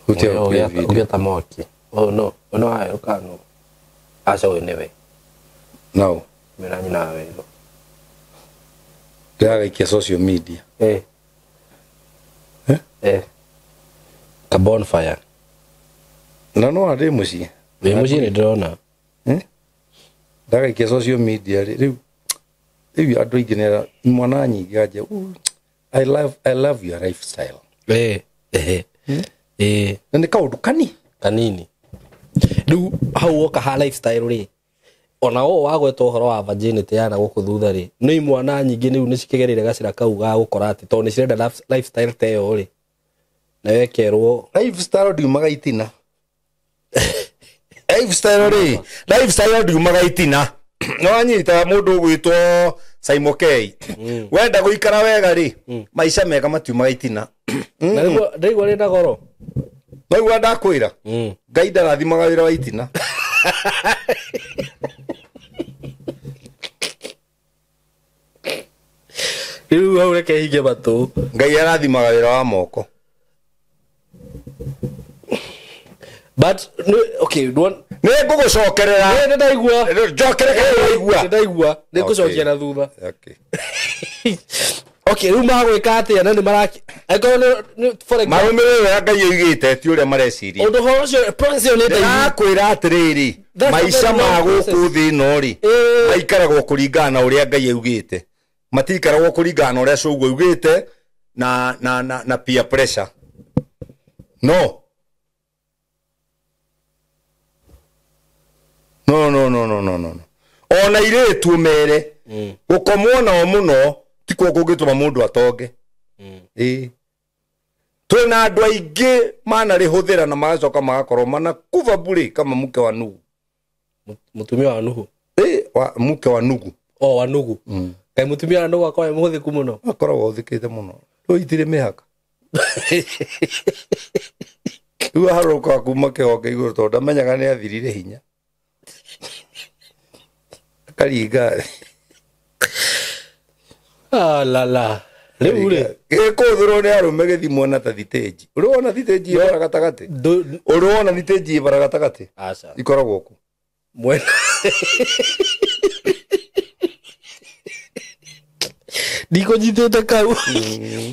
ugiota mwaki no ayo kanu acha wenewe no mera nyina wero ndagaikia social media ka bonfire no ade muci ni ndona ndagaikia social media riu andu aingi nera mwana nyingi aje I love your lifestyle na ni kaundu kanini riu hau oka ha lifestyle ri ona o wagweta uhoro wa virginity yana guku thutha ri no imwana nyingi niu ni cikigerire gacira kau ga gukora ati to ni cirenda lifestyle teo ri na wekerwo lifestyle ndiumaga itina lifestyle ndiumaga itina no anyita mundu gwitwo Simon K wenda guikara wega ri maisha mega matiumaga itina na ndigwo ri ndagoro no ndakwira ngai ndarathimaga wira wa itina riu hau reke hinge matu ngai arathimaga wira wa moko but okay ne ngugucokerera ne ndaigua ndaigua ne ngucokia na thutha okay okay riu magwika atia na ni maraki for example marumire ya ngai igite ti uria mareciria undu horo cio process ne ndakwira atiriri maisha ma guku thi no ri maikaragwo kuringana na uria ngai augite matikaragwo kuringana na uria cugwo augite na peer pressure no ona iretu mere gukomwo na muno tiko kungituma mundu atonge twina andu aingi mana rihuthira na magacoka magakorwo mana kuva bure kama mke wa nugu mutumia wa nugu mke wa nugu wa nugu kai mutumia wa nugu akwa muhuthiku muno akoragwo uthikite muno ro itire mihaka tu haroka kuma kihonge iguru to ndamenyaga ni athirire hinya karinga la riu ri gikuthirwo ni arume githimwo na ta thiteji urona thiteji ibara gatagati urona thiteji ibara gatagati aca ikoragwo ku mwena diko jitete kau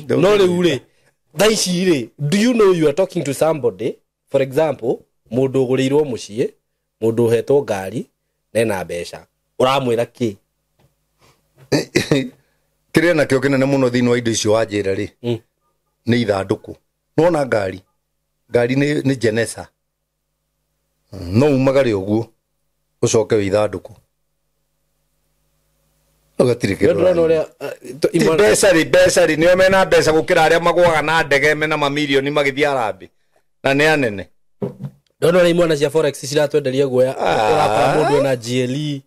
no riu ri thaici ri do you know you are talking to somebody for example mundu ugurirwo mucie mundu uhetwo ngari nena mbeca uramwira ki kiria na kio kinene muno thini wa indo icio wanjira ri ni ithanduku nona ngari ni Genesa no umagare uguo ucoke wi ithanduku agatire kiro mbeca ri nio mena mbeca gukira aria magwaga na ndege mena mamilioni magithia rambi na ni anene ndono ri imwana cia forex ciratwenderia guoya urakora mundu na GLE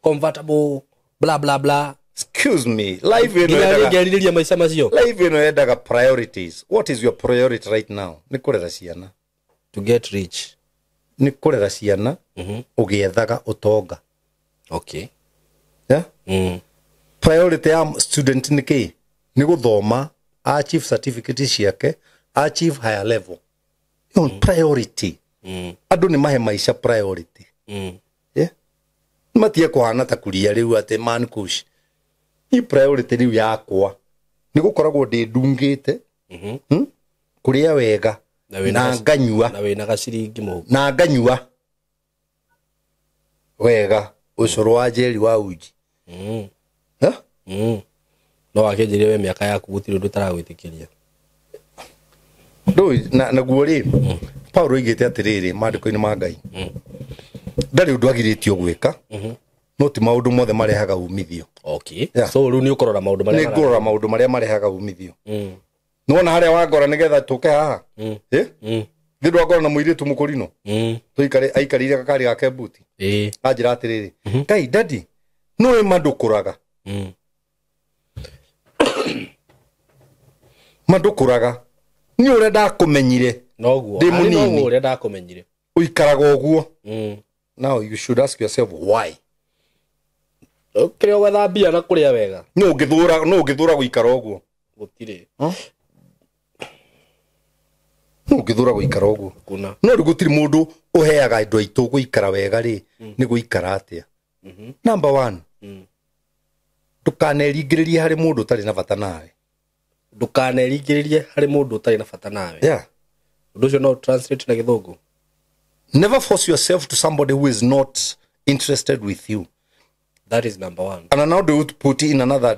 convertible blah blah blah excuse me life yendaga maisha macio life yendaga priorities. What is your priority right now? Ni kurera ciana to get rich, ni kurera ciana ugiethaga utonga. Okay, yeah priority ya student ni ki ni guthoma achieve certificate ciake achieve higher level on priority. Andu ni mahe maisha priority. Yeah matie kuhana ta kuria riu ate man kush ni priority riu yakwa ni gukoragwo ndi ndungite kuria wega na nganyua na wina gaciringi muhuko na nganyua wega ucuru wa jeri wa uji ha no wakenjire we miaka yaku gutiri ndu taragwitikiria ndo na guori Paulo igite atiriri mandiko-ini ma Ngai ndari undu agiritio gwika no ti maundu mothe marehaga umithio. Okay, so riu ni ukorora maundu maria ni ngorora maundu maria marehaga umithio. Nuona haria wangora nigetha tuke haha ngindo ngora na muiritu mukurino tuikare aikarire gakari gake buti anjira atiriri Ngai dadi no mandukuraga mandukuraga ni urenda kumenyire noguo ndi munini urenda kumenyire uikaraga oguo. Now you should ask yourself why. Okay, wetha mbia na kuria wega no ngithura guikara oguo gutire no ngithura guikara oguo kuna no gutiri mundu uheaga indo itu guikara wega ri ni guikara atia. Number 1 ndukaneringiririe hari mundu tari na bata nawe. Ndukaneringiririe hari mundu tari na bata nawe. Undu ucio no translate na githungu. Never force yourself to somebody who is not interested with you. That is number 1. And now they would put in another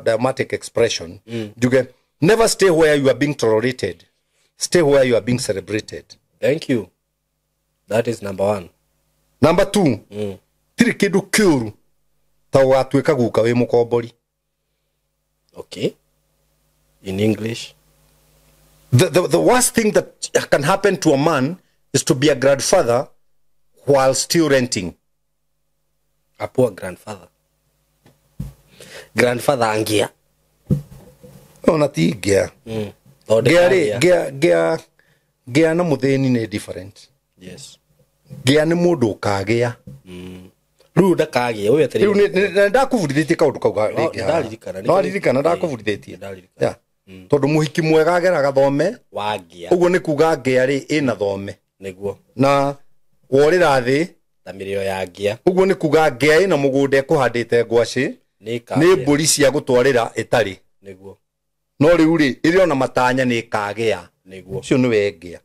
dramatic expression. You get never stay where you are being tolerated. Stay where you are being celebrated. Thank you. That is number 1. Number 2. Tiri kindu kiuru ta watwika guka wi mukombori. Okay. In English. The worst thing that can happen to a man is to be a grandfather while still renting. A poor grandfather. Grandfather angia. Ona ti gia. Gia na mutheni ni different. Yes. Gia ni mundu kagia. Riu ndakagia we atiri. Riu ndakuvurithetie kaundu kauga ringi. Ndaririkana ndakuvurithetie. Ya. Tondu muhiki mwega ageraga thome wagia. Uguo ni kuga gia ri ina thome. Niguo. Na worira thi tamirio ya gia. Uguo ni kuga gia ina mugunda kuhandite ngwaci ni mburi cia gutwarira itari. Niguo. No riu ri iri ona matanya ni kagia. Niguo. Cio ni wengia.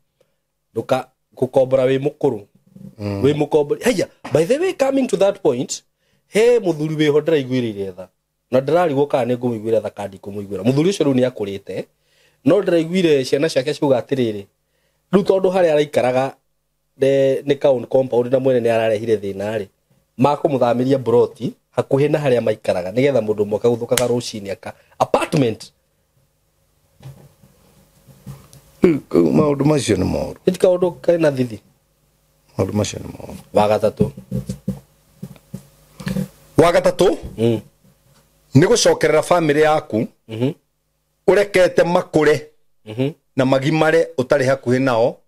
Nduka gukombora wi mukuru. We mukombori. Haya, by the way, coming to that point, he muthuri we hodra igwirire tha. Na ndarari goka ni ngumigwira tha kandi kumuigwira. Muthuri ucio ru ni akurite. No ndiraigwire ciana ciake ciuga atiriri. Riu tondu hari araikaraga ni town compound na mwene ni ararehire thina ri. Makumuthamiria broti hakuhi na haria maikaraga nigetha mundu moka guthukaga rucini aka apartment. Maundu macio ni moru. Itika undu kana thithi. Maundu macio ni moru. Wa gatatu ni gucokerera family yaku urekete makure na magimare utari hakuhi nao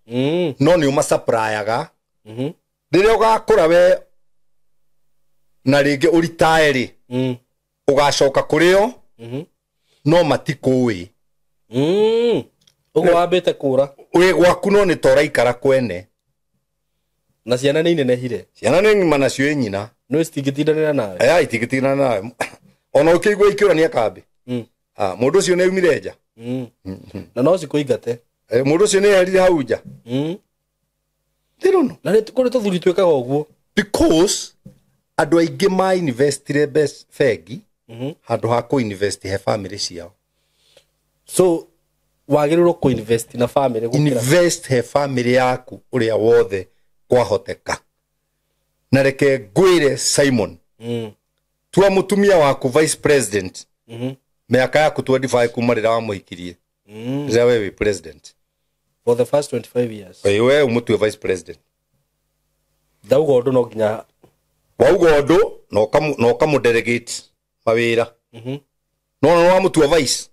no ni umasupplyaga riria ugakura we na ringi uritae ri ugacoka kurio no matikui ugo wambite kura we gwaku no ni tora ikara kwene na ciana ni nenehire ciana ni ngima nacio nyina no itingitiranira nawe itingitiranira nawe ona ukigwa ikiurania kambi mundu ucio ni umire nja na no cikuingate mundu ucio ni erire hau nja ndirono na kuri tuthuri twekaga uguo because andu aingi ma investire best fegi handu ha ku invest he family ciao. So wagirirwo ku invest na family gukira invest he family yaku uria wothe kwahoteka. Na reke ngwire Simon tua mutumia waku vice president miaka yaku 25 kuma rira wa muhikirie rira wewe president for the first 25 years wewe umutue vice president dauga undu no nginya wauga undu no kamu delegate mawira no wa mutua vice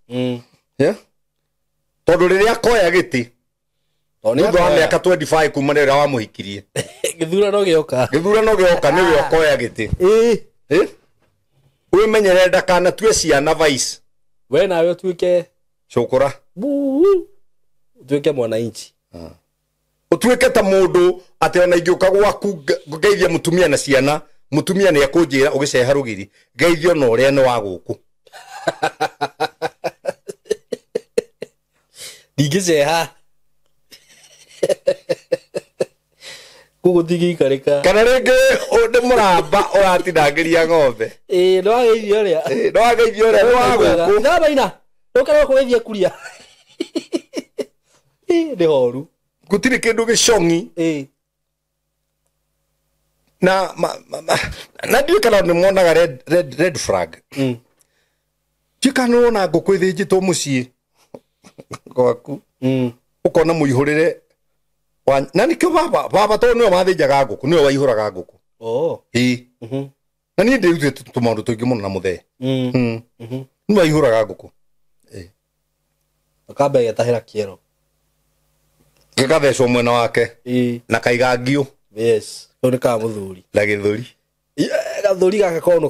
tondu riria koya giti tondu wa miaka 25 kuma rira wa muhikirie githurano gioka niwe okoya giti we menyere ndakana tue ciana vice we nawe utuike cukura utuike mwananchi utuike ta mundu ati ona ingiuka gwaku ngeithia mutumia na ciana mutumia ni akunjira ugiceha rugiri ngeithio no ria ni wa guku digiceha Kugutigi karika. Kana rĩngĩ ũndĩ mũramba ũratinangĩria ng'ombe. No ageithio ũrĩa. No ageithio ũrĩa no agũkũ. Na baina. Ndũkara kũgeithia kuria. Nĩ horu. Gũtirĩ kĩndũ gĩcong'i. Na ndiũĩ kana nĩmuonaga red flag. Kana ngũkũ ĩthĩnjĩtwo mũciĩ gwaku. Ũkona mũihũrĩre na nĩkĩo baba tondũ nĩwe mathĩnjaga ngũkũ nĩwe waihũraga ngũkũ. Na niĩ ndĩrutĩte tũmaũndũ tũingĩ mũno na mũthee. Nĩwe waihũraga ngũkũ. Akamba getahĩra kĩero. Gĩgathecwo mwena wake na kaigangio. Yes. Kau nĩ ka mũthuri. Na gĩthũri. Gathũri gaka kono.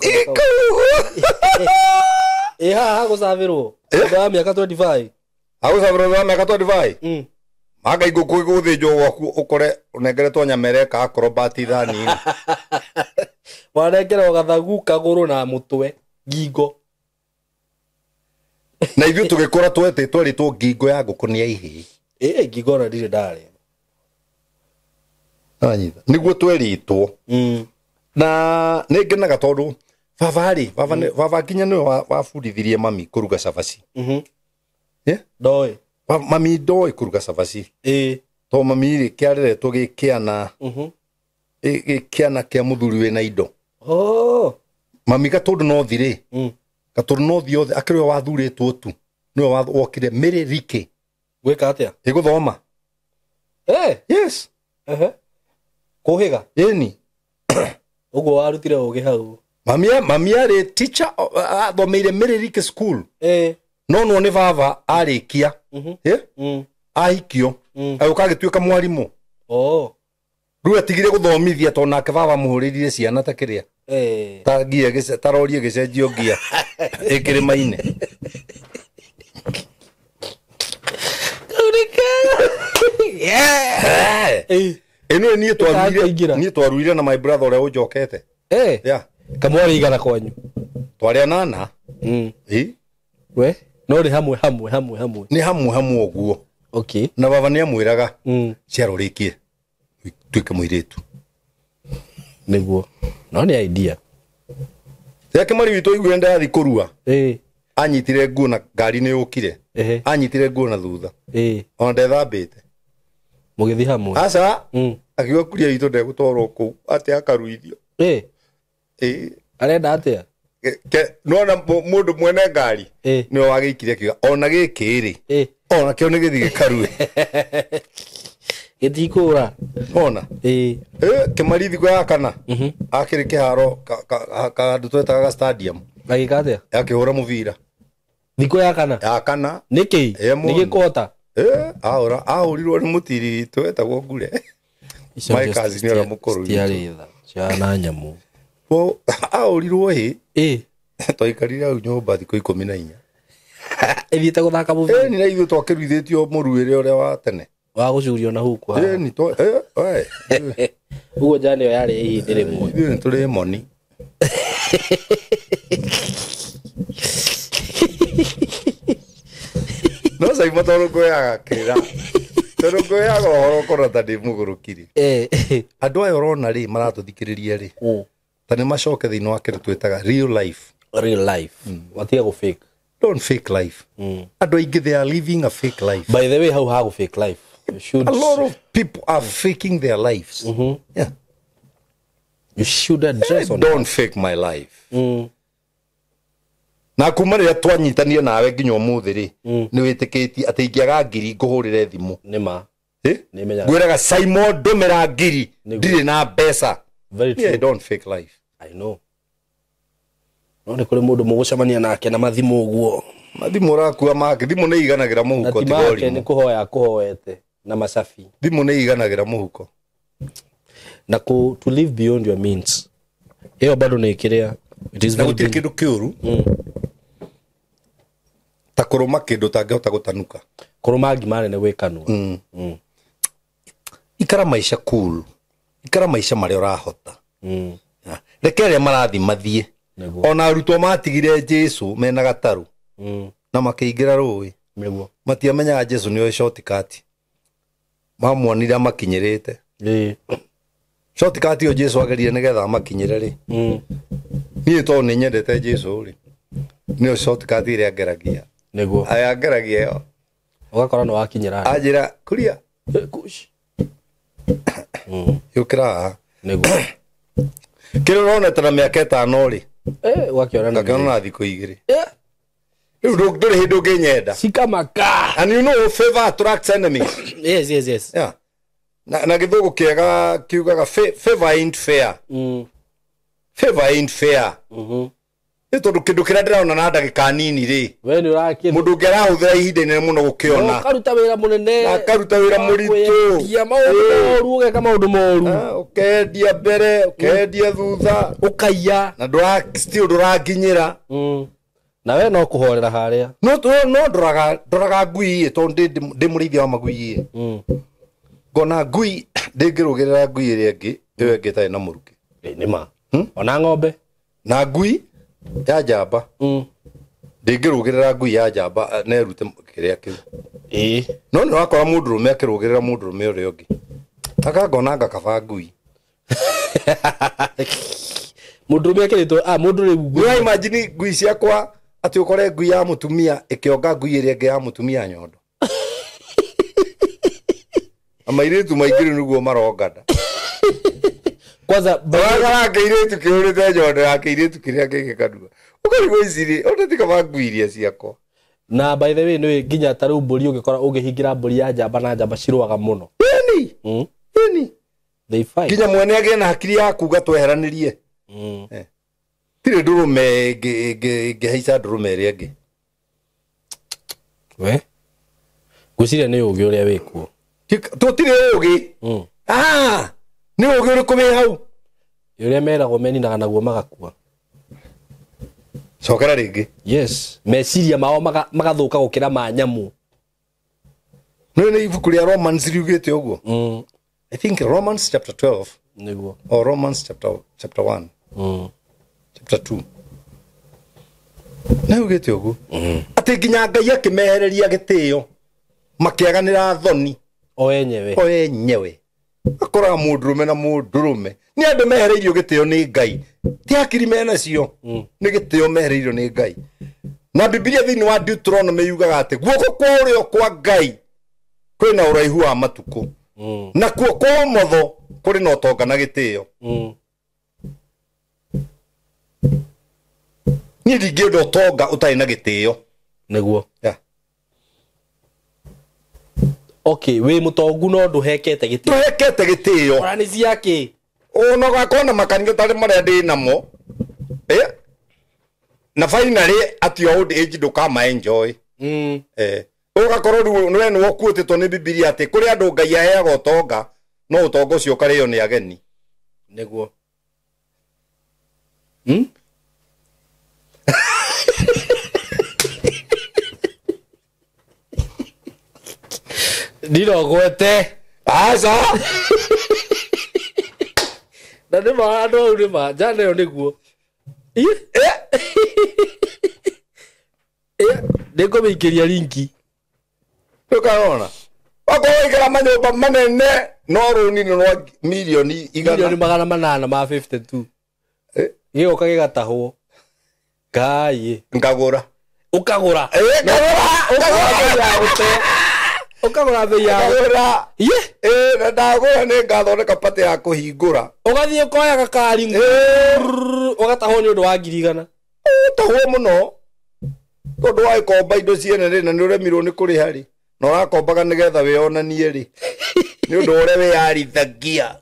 Haha gũcabĩrwo. Thutha wa mĩaka 25. Agũcabĩrwo thutha wa mĩaka 25? Maka ngũkũ ĩgũthĩnjwo gwaku ũkore ũnengeretwo nyamere ka acrobat thani. Wanengerwo gathagu kagũrũ na mũtwe ngingo. Na ithuĩ tũgĩkũra twetĩtwo rĩtwo ngingo ya ngũkũ nĩ yaihĩ. Ngingo na ndirĩ ndarĩa. Nĩguo tweritwo. Na nĩngenaga tondũ baba nginya nĩwe wabundithirie mami kũruga cabaci. Ndoĩ. Mami ndoĩ kũruga cabaci. Tondũ mami rĩ kĩareretwo gĩkĩana kĩa mũthuri wĩna indo. Mami Gatũndũ no thirĩ. Gatũndũ no thi othe akĩrĩ wathurĩtwo tu. Nĩwe wokire Mĩrĩrike. Gwĩka atĩa? Gũthoma. Yes. Kũhĩga. Ĩni. Ũguo warutire ũgĩ hau. Mami arĩ teacher athomeire Mĩrĩrike school. No nĩ baba arĩkia. Ahikio. Agĩũka agĩtuĩka mwarimũ. Rĩu atigire gũthomithia tondũ nake baba mũhũrĩrire ciana ta kĩrĩa. Tarorie gĩcenjio ngia ĩkĩrĩma-inĩ. Ĩno niĩ twaruire na my brother ũrĩa ũnjokete. Kamwarĩ igana kwanyu. Twarĩ anana. We no rĩ hamwe. Nĩ hamwe ũguo. Na baba nĩ amwĩraga ciaro rĩkie tuĩke mũirĩtu. Nĩguo. No nĩ idea. Rĩake mari witũ iguire ndathi kũrua. Anyitire nguo na ngari nĩ yũkire. Anyitire nguo na thutha. Ona ndethambĩte. Mũgĩthi hamwe. Aca akiuga kuria witũ ndegũtwarwo kũu atĩ akaruithio. Arenda atĩa? Nona mũndũ mwene ngari nĩwe wagĩikire kiuga ona gĩkĩ rĩ ona kĩo nĩ gĩthi gĩkarue. Gĩtikũra. Ona Kĩmari thikũ ya kana akĩrĩ kĩharo kandu twetaga stadium. Agĩka atĩa? Akĩhũra mũbira. Thikũ ya kana? Ya kana. Nĩkĩ? Nĩgĩkota. Ahũrirwo nĩ mũtiri twetagwo Ngure. Maikazi nĩ ũrĩa mũkũrũ. Ciarĩ tha. Ciana nyamũ. Ahũrirwo twaikarire hau nyũmba thikũ 14. Ĩthiĩte gũthaka mũbira. Nĩ na ithuĩ twakĩruithĩtio mũruĩre ũrĩa wa tene. Wa gũcurio na huku haha. Ũguo njane ĩyo yarĩ ihinda rĩmwe. Ithuĩ nĩ tũrĩ moni. No caima tondũ ngũyaga kĩra. Tondũ ngũyaga ũhoro ũkorwo ta ndĩ mũgũrũkiri. Andũ aya ũrona rĩ maratũthikĩrĩria rĩ. Ta nĩ macoke thĩinĩ wa kĩrĩa twĩtaga real life. Real life. Watiga gũ fake. Don't fake life. Andũ aingĩ they are living a fake life. By the way, how ha gũ fake life? A lot of people are faking their lives. Yeah. You should address on don't fake my life. Na kuma rĩrĩa twanyitanire nawe nginya ũmũthĩ rĩ nĩ wĩtĩkĩtie atĩ ingĩaga ngiri ngũhũrĩre thimũ. Nĩma. Ngwĩraga Simon ndũmĩra ngiri ndirĩ na mbeca. Very true. Yeah, don't fake life. I know. No nĩ kũrĩ mũndũ mũgũcemania nake na mathimũ ũguo. Mathimũ ũrakua make thimũ nĩ iganagĩra mũhuko tigori. Nĩ kũhoya kũhoete na macabi. Thimũ nĩ iganagĩra mũhuko. Na to live beyond your means. Hiyo bado nĩ kĩrĩa. It is very kĩndũ kĩũru. Ta kũrũma kĩndũ tangĩhota gũtanuka. Kũrũma ngima nene gwĩkanua. Ikara maisha cool. Ikara maisha marĩa ũrahota. Reke arĩa marathi mathiĩ. Ona arutwo matigire Jesu mena gatarũ. Na makĩingĩra rũĩ. Matiamenyaga Jesu nĩoĩ shortcut. Mamuonire makinyĩrĩte. shortcut yo Jesu agerie nigetha makinyire ri ni to ni nyendete Jesu ri ni shortcut ire ageragia niguo aya ageragia yo ugakora no wakinyira ajira kuria kush yukira niguo kiro rona tana miaka 5 ri wakiona ngakona thiko igiri riu nduri hindu nginyenda sikamaka and you know favor attracts enemies. yes yeah na githugu kiega kiugaga favor ain't fair. Favor ain't fair. Ni tondu kindu kira ndirona na ndagika nini ri we ni urakira mundu ngera huthira ihinda inene muno gukiona karuta wira munene akaruta wira muritu ya maundu ugeka maundu moru ukendia mbere ukendia thutha ukaiya na still nduraginyira na we no kuhorera haria no ndoraga ngui tondu ndi murithia wa magui ngona ngui ndingirugirira ngui iri ngi iyo ngi tari na muruki ni ma ona ng'ombe na ngui ya njamba ndingirugirira ngui ya njamba nerute kiria kiu no ni wakora mundurume akirugirira mundurume uria ungi akangona ngakaba ngui mundurume akiritwo mundu riu imagine ngui ciakwa ati ukore ngui ya mutumia ikionga ngui iria ngi ya mutumia nyondo amairitu maingiri niguo marongana kwanza bagara ngiritu kiurite nyondo ya kiritu kiria gigikadua ukarigwo iciri onatika banguiria ciako na by the way no nginya taru mburi ungikora ungihingira mburi ya njamba na njamba cirwaga muno ni they fight nginya mwene agie na hakiri ya kuga tweheranirie tire ndurume ngihaica ndurume iria ngi we guciria ni ugi uria wikuo tutire ugi ni ugi uri kumi hau uria meragwo meninaga naguo magakua cokera ringi yes meciria mao magathuka gukira ma nyamu no ni ibuku ria Romans riugite uguo I think Romans chapter 12 niguo or Romans chapter 1 chapter 2 na ugite uguo ati nginya Ngai akimehereria gitio makiaganira thoni o enyewe akora mundurume na mundurume ni andu mehereirio gitio ni Ngai ti akiri mena cio ni gitio mehereirio ni Ngai na Biblia thini wa Deuteronomy yugaga ati guoko kwa urio kwa Ngai kwina uraihu wa matuku na kuo kwa motho kuri no tonga na gitio ni ndingĩenda ũtonga ũtarĩ na gĩtĩo niguo yeah. Okay we mutongu no nduhekete gitĩo nduhekete gĩtĩo orani ciake ona gakona makanitha tarĩ marĩa ndĩ namo na finally at your old age ndũkama enjoy ũgakorwo rĩu we nĩ wokuĩtĩtwo nĩ Biblia atĩ kũrĩ andũ Ngai aheaga ũtonga no ũtonga ũcio ũkarĩo nĩ ageni niguo ndirogwete aca na nĩ ma andũ au nĩ ma njana ĩyo nĩguo nĩngũmĩikĩria linki ndũkarona okorwo ikara manyũmba manene no rũni no milioni igana magana 852 gĩgoka gĩgatahwo Ngai ngagũra ukagura ukagura bei ya ngagũra na ndagũra nĩ ngathondeka pate ya kũhingũra ugathie koya gakari ugatahwo nĩ ũndũ wa 200 tahwo mũno tondũ wa ikomba indo ciene rĩ na nĩ ũremirwo nĩ kũrĩha rĩ na ũrakombaga nĩgetha wĩonanie rĩ nĩ ũndũ ũrĩa wĩyarithagia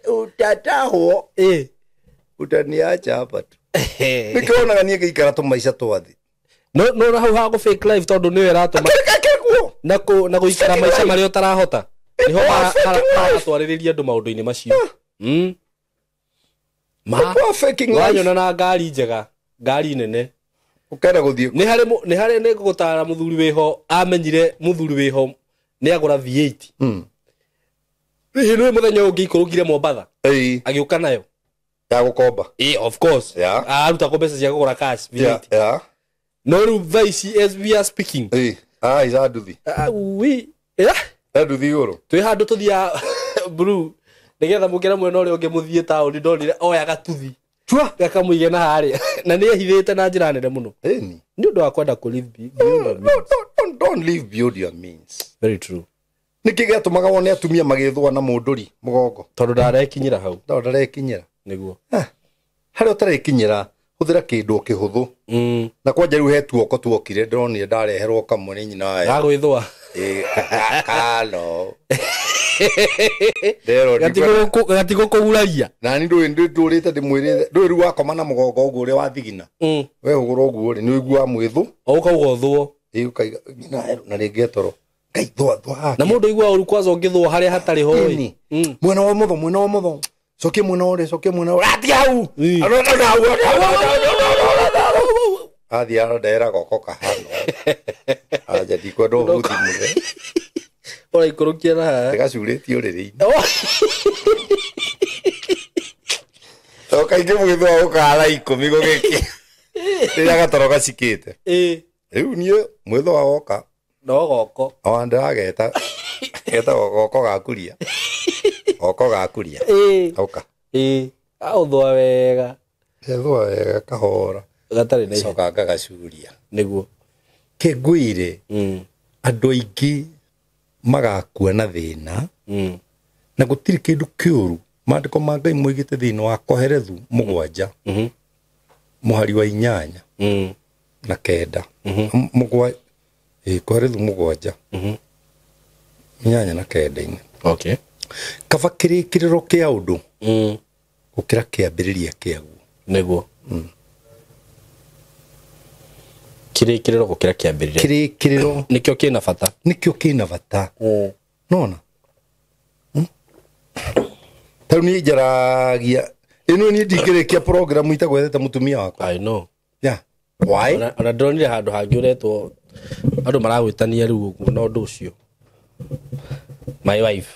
utatahwo utaniacha hapa tu nikionaga niĩ ngĩikara tũmaica twathi no na hau ha go fake life tondu niwe ratuma na guikara maica mari utarahota niho haratwaririria andu maundu-ini macio wanyona na ngari njega ngari nene ukenda guthie ni hari ni gutara muthuri wiho amenyire muthuri wiho ni agura V8 ni muthenya ungi ikurugire Mombatha agiuka nayo ya gukomba of course aruta ko mbeca cia kugura cash V8 no ru vice as we are speaking iza nduthi we Andu thioro. Twi handu tuthia blue. Nigetha mukira mwena uri ungi muthie tauni ndonire oya gatuthi. Chua Gakamuige na haria. Na ni ehithite na njira nene muno. Eni. Ni undu wa kwenda ku live beyond your means. Don't live beyond your means. Very true. Niki gatumaga wone atumia magithwa na munduri mugongo. Tondu ndarekinyira hau. Ndarekinyira. Niguo. Hari utarekinyira huthira kindu kihuthu. Na kwanja riu hetu oko tuokire ndonire ndareherwo kamwe ni nyina wae. Gagwithwa. Kalo. Gatigo kuguraria. Na ni ndurite ndimwirire ndu riu wakoma na mugongo uguo uri wa thigina. We ugura uguo ri ni uigua mwithu. Ukauga thwo. Ukaiga na ringi toro. Thwa. Na mundu igua uru kwaza ungithwo haria hatari hoi. Mwena wa mutho. Sokie mwena uri. Ati au. Athi arondera goko kahano. Aja dikodo huthi mure. Ora ikurukia na. Tegacurĩtie ũrĩrĩ-inĩ. Kaingĩ mũgĩthũa ũkara 10 gũgĩkĩ. Rĩrĩa gatoro gacikĩte. Rĩu niĩ mwĩthũa woka. No goko. Ndĩrageta. Geta goko gakuria. Goko gakuria. Oka. Aũthũa wega. Ethũa wega kahora. Gatarĩ na ihenya. Coka ngagacuria. Nĩguo. Kĩngũire. Andũ aingĩ magakua na thina na gutiri kindu kiuru mandiko ma Ngai moigite thina wa koherethu 7 muhari wa 8 na 9 koherethu 7 8 na 9. Okay. Kaba kirikiriro kia undu gukira kiambiriria kiaguo niguo kirikiriro gukira kiambiriria kirikiriro nikio kina bata nona tau ni jaragia ino ni ndingirikia program itagwethete mutumia wakwa. I know. Yeah. Why? Ona ndonire handu hangi uretwo andu maragwitania riu uguo no ndu ucio my wife.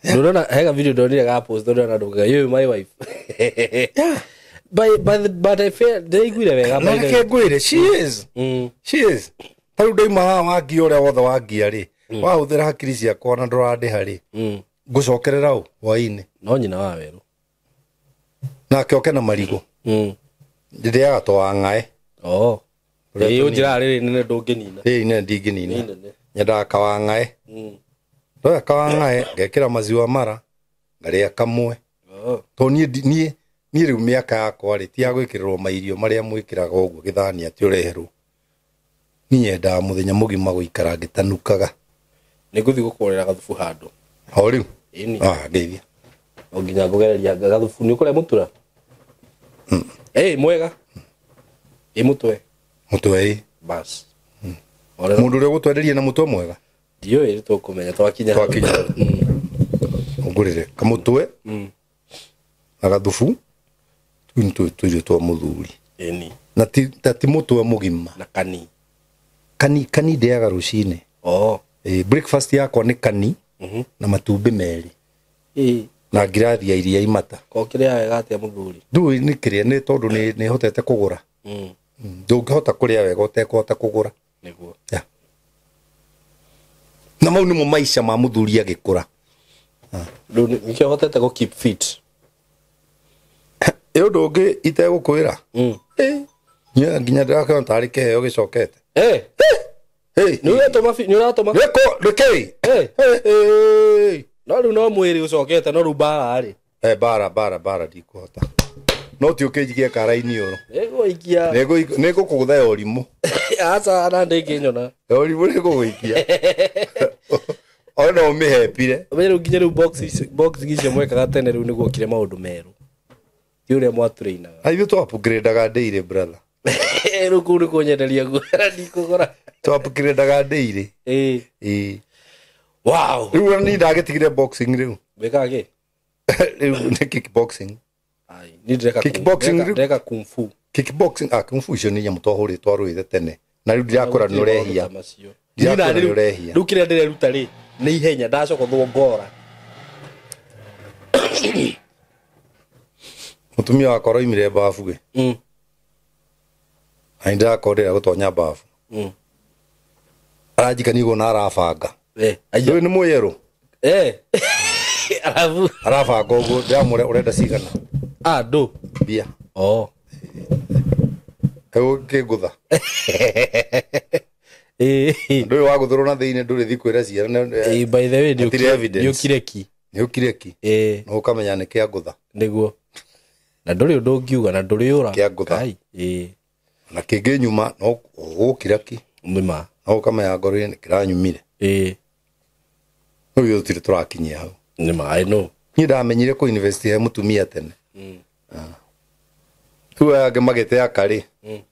Ndona hega video ndonire ga post ndona nduga you my wife. Yeah. But I feel they gwire wega by the gwire she is. She is. Tau ndai maha wangi ore wothe wangia ri wa uthira hakiri cia kwa na ndurande hari ngucokerera u waini no nyina wa weru na kioke na marigo ndiria to angae iyo njira riri nene ndunginina nene ndinginina nyenda kawangae ndo kawangae ngekira maziwa mara ngaria kamwe to nie riu miaka yakwa ri ti agwikirwo mairio maria mwikiraga uguo githani ati ureherwo nyenda muthenya mugima guikara ngitanukaga niguthi gukorera gathufu handu ho riu ndeithia onginya ngugereria gathufu ni ukore mutura mwega mutwe bas mundu uri gutwenderia na mutwe mwega dio iri tukumenya twakinya ngurire kamutwe na gathufu twintu twa muthuri na ti mutwe mugima na kani ndeaga rucine breakfast yakwa ni kani na matumbi meri na ngirathi ya iria imata ko kiria wega atia muthuri ndu ni kiria ni tondu ni hotete kugura ndungihota kuria wega utekota kugura niguo na mau nimo maisha ma muthuri agikura ndu nikio hotete go keep fit yo ndoge itegukwira nya nginya ndakona tari keheo gicokete ni uratoma rekei no riu no mwiri ucokete no riu bara ri bara ndikuhota no ti ukijigia karaini oro negoikia negukugutha orimu aca na ndinginyona orimu neguguikia ona umihepire riu nginya riu box gicio mwekaga tene riu niguo kire maundu meru ti uria mwaturainaga aithu to upgrade-aga daily brother riu kuu ni kunyenderia ngwera ndikugura to upgrade-aga daily wow riu ni ndagetigire boxing riu wekage riu ni kickboxing ni ndeka kickboxing ndeka kung fu kung fu icio ni nyamu twahuri twaruite tene na riu ndirakora ni urehia riu kiria ndireruta ri ni ihenya ndacokothwo ngora mutumia wakwa roimire bafu ge ainda akorera gutonya bafu arajikani go na arabanga Ndio ni moyero. Arafa gogo ndamure urenda cigana. Do. Bia. Ke gutha. Ndio wa guthurwo na thiine nduri thikwira ciana. By the way ndio kireki. Ndio kireki. No ukamenya ni kia gutha. Niguo. Na nduri undu ngiuga na nduri ura. Kia gutha. Na kingi nyuma no ukireki. Nima. No ukamenya ngoro ni kiranyumire. Uyu tiri turakinyia hau. Nima, I know. Ni ndamenyire ku university ya mutumia tene. Tuwa age magete akari. Ni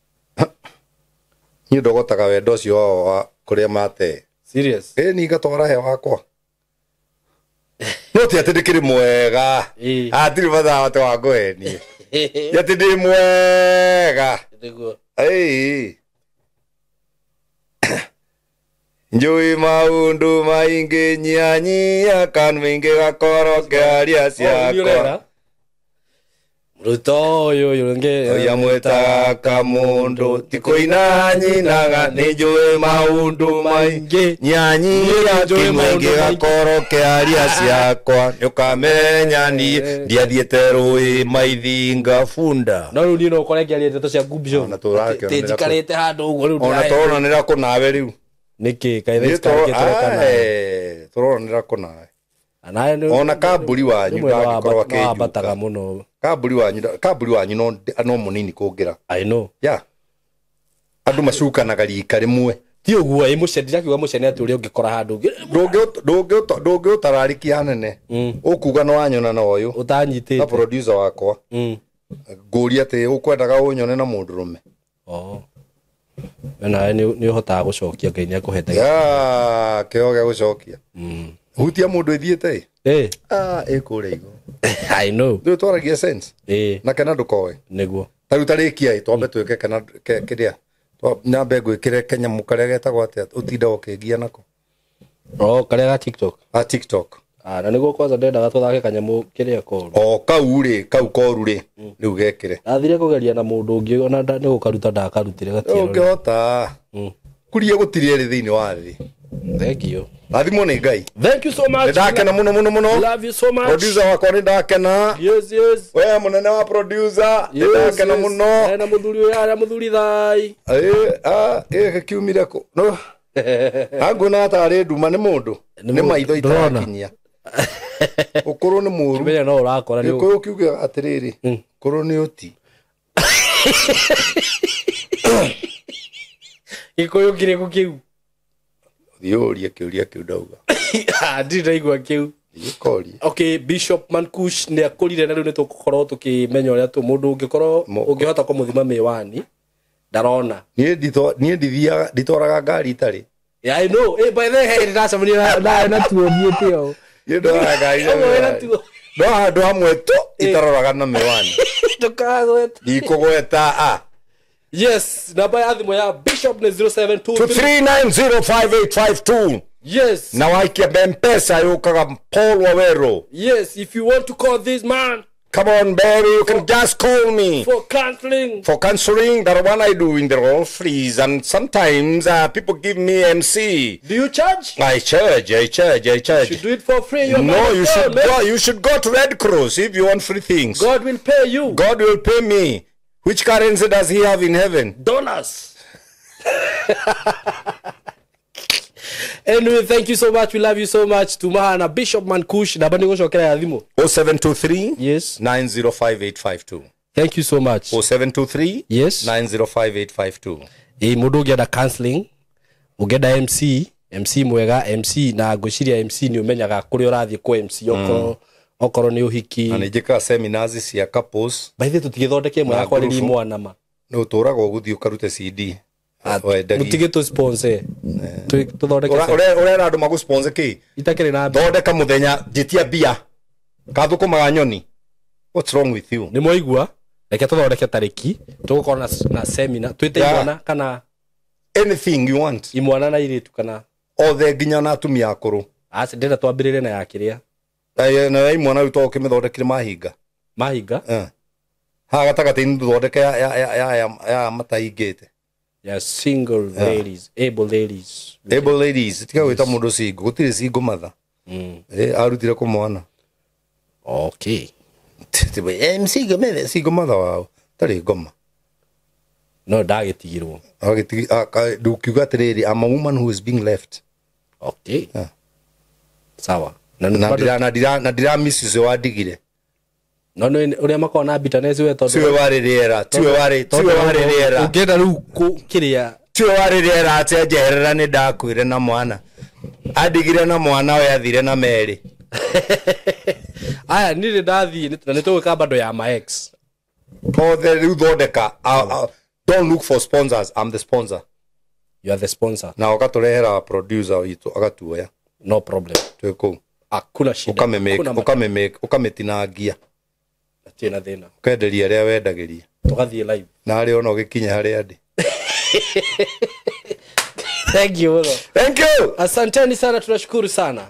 ndogotaga wendo cio wa kuria mate. Serious? Ni ngatwara he wakwa. No ti ati ndikiri mwega. Atiri batha wate wa ngwenie. Yati ndi mwega. Ndiguo. Njui maundu maingi nyanyia kan mingi gakoroke aria ciakwa. Ruto yonge oya mweta kamundu tikuina nyinaga ni njui maundu maingi nyanyia kan mingi gakoroke aria ciakwa. Ukamenya ni ndiathiete rui maithinga funda. No riu ni no koreke aria teto cia gubisho. Tijikarite handu uguo riu. Ona tona nira kunawe riu. Niki kaitha ikariketrekana turonera kunawe ona kaburi wanyu ndagikorwa kijuka muno kaburi wanyu no munini kungira. I know andu macukanaga rika rimwe ti uguo imucendia kiuga mucene ati uri ungikora handu ndungi utarariki hanene ukuga no anyona na uyu utanyitite na producer wakwa nguri ati ukwendaga unyone na mundurume. Na ni uhota gucokia Ngai ni akuhetaga kioge gucokia hutia mundu ithiete ikure igo. I know ndu twaragia sense na kana ndukoe niguo tarutarikia twambe twike kana kiria nyambe gwikire Kenya mukare getagwo atia utinda ukigia nako karia ga TikTok TikTok na niguo kwanza ndendaga tuthake kanyamu kiria koru kau koru ri riu gekire athire kugeria na mundu ungi ona ni gukaruta ndakarutire gatiro ungihota kuria gutire ri thiini wa thi. Thank you. Athimo ni Ngai. Thank you so much. Ndakena muno. Love you so much. Producer wakwa ni ndakena. Yes. We munene wa producer. Ndakena muno. Na muthuri thai. Kiumire ku. No. Anguna atari nduma ni mundu. Ni maitho itarakinyia. Ukuru ni muru. Kimenya no urakora ni. Ko kiuga atiriri. Kuru ni uti. Ikoyo kireko kiu. Thioria kiuria kiu ndauga. Ndiraigua kiu. Okay, Bishop Mankush ni akurire na riu ni tugukorwo tukimenya uria tu mundu ungikorwo ungihota kumuthima miwani ndarona nie nditwaraga ngari itari. Yeah, I know. By the way, ndacamania na tuoniete yo. Nditwaraga ngari. No handu hamwe tu itaroraga na miwani. Tukagweta. Ndikugweta Yes, namba ya thimo ya Bishop ni 0723905852. Yes. Na waikia Mpesa yukaga Paul Wawero. Yes, if you want to call this man, come on baby, you can just call me. For counseling. For counseling, that one I do in the all freeze, and sometimes people give me MC. Do you charge? I charge. You should do it for free. No, you should go to Red Cross if you want free things. God will pay you. God will pay me. Which currency does he have in heaven? Dollars. Anyway, thank you so much. We love you so much. Tumahana Bishop Mankush. Nabani gucokera ya thimo. 0723 yes 905852. Thank you so much. 0723 yes 905852. Mundu ugienda counseling, ugienda MC mwega, MC na ngwiciria MC ni umenyaga kuri urathie ku MC okoro ni uhiki. Na njika seminars cia couples. By the way, tutigithondeke mwe yakwa riri mwana ma. No turaga uguthi ukarute CD. Mutige tu sponsor. Tuthondeke. Urera andu magu sponsor ki? Itakere na thondeka muthenya jitia bia. Kathukumaga nyoni. What's wrong with you? Ni moigua. Reke tuthondeke tariki. Tugukorwo na seminar. Twite imwana kana anything you want. Imwana na iritu kana othe nginya na atumia akuru. Ndenda twambirire na yakiria. Na imwana uto kimithondekire mahinga. Mahinga? Ha gatagati ni thondeke ya mataingite. Yeah, single ladies, able ladies. Able ladies, tika wita mundu single, gutire single mother. Arutire ku mwana. Okay. MC single mother wao. Tari goma. No, ndagitigirwo. Ndukiuga atiriri, I'm a woman who is being left. Okay. Sawa. Na ndira miss wadigire. No uria makona bitterness we tondu tiwe waririera ungenda riu kiria tiwe waririera atenjerera ni ndakwire na mwana adigire na mwana we athire na meri aya nire ndathie ni tuwika bando ya my ex riu thondeka don't look for sponsors. I'm the sponsor. You are the sponsor. Na ukaturehera producer witu agatuoya. No problem. Tweko akuna shida ukametinangia atina thina ukenderia ria wendagiria tugathie live na ari ona ugikinya hari andi. Thank you. Thank you. Asanteni sana, tunashukuru sana.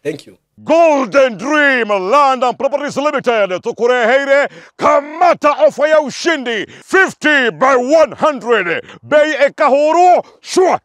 Thank you. Golden Dream Land and Properties Limited tukureheire kamata ofa ya ushindi 50 by 100 bei ekahoro shwa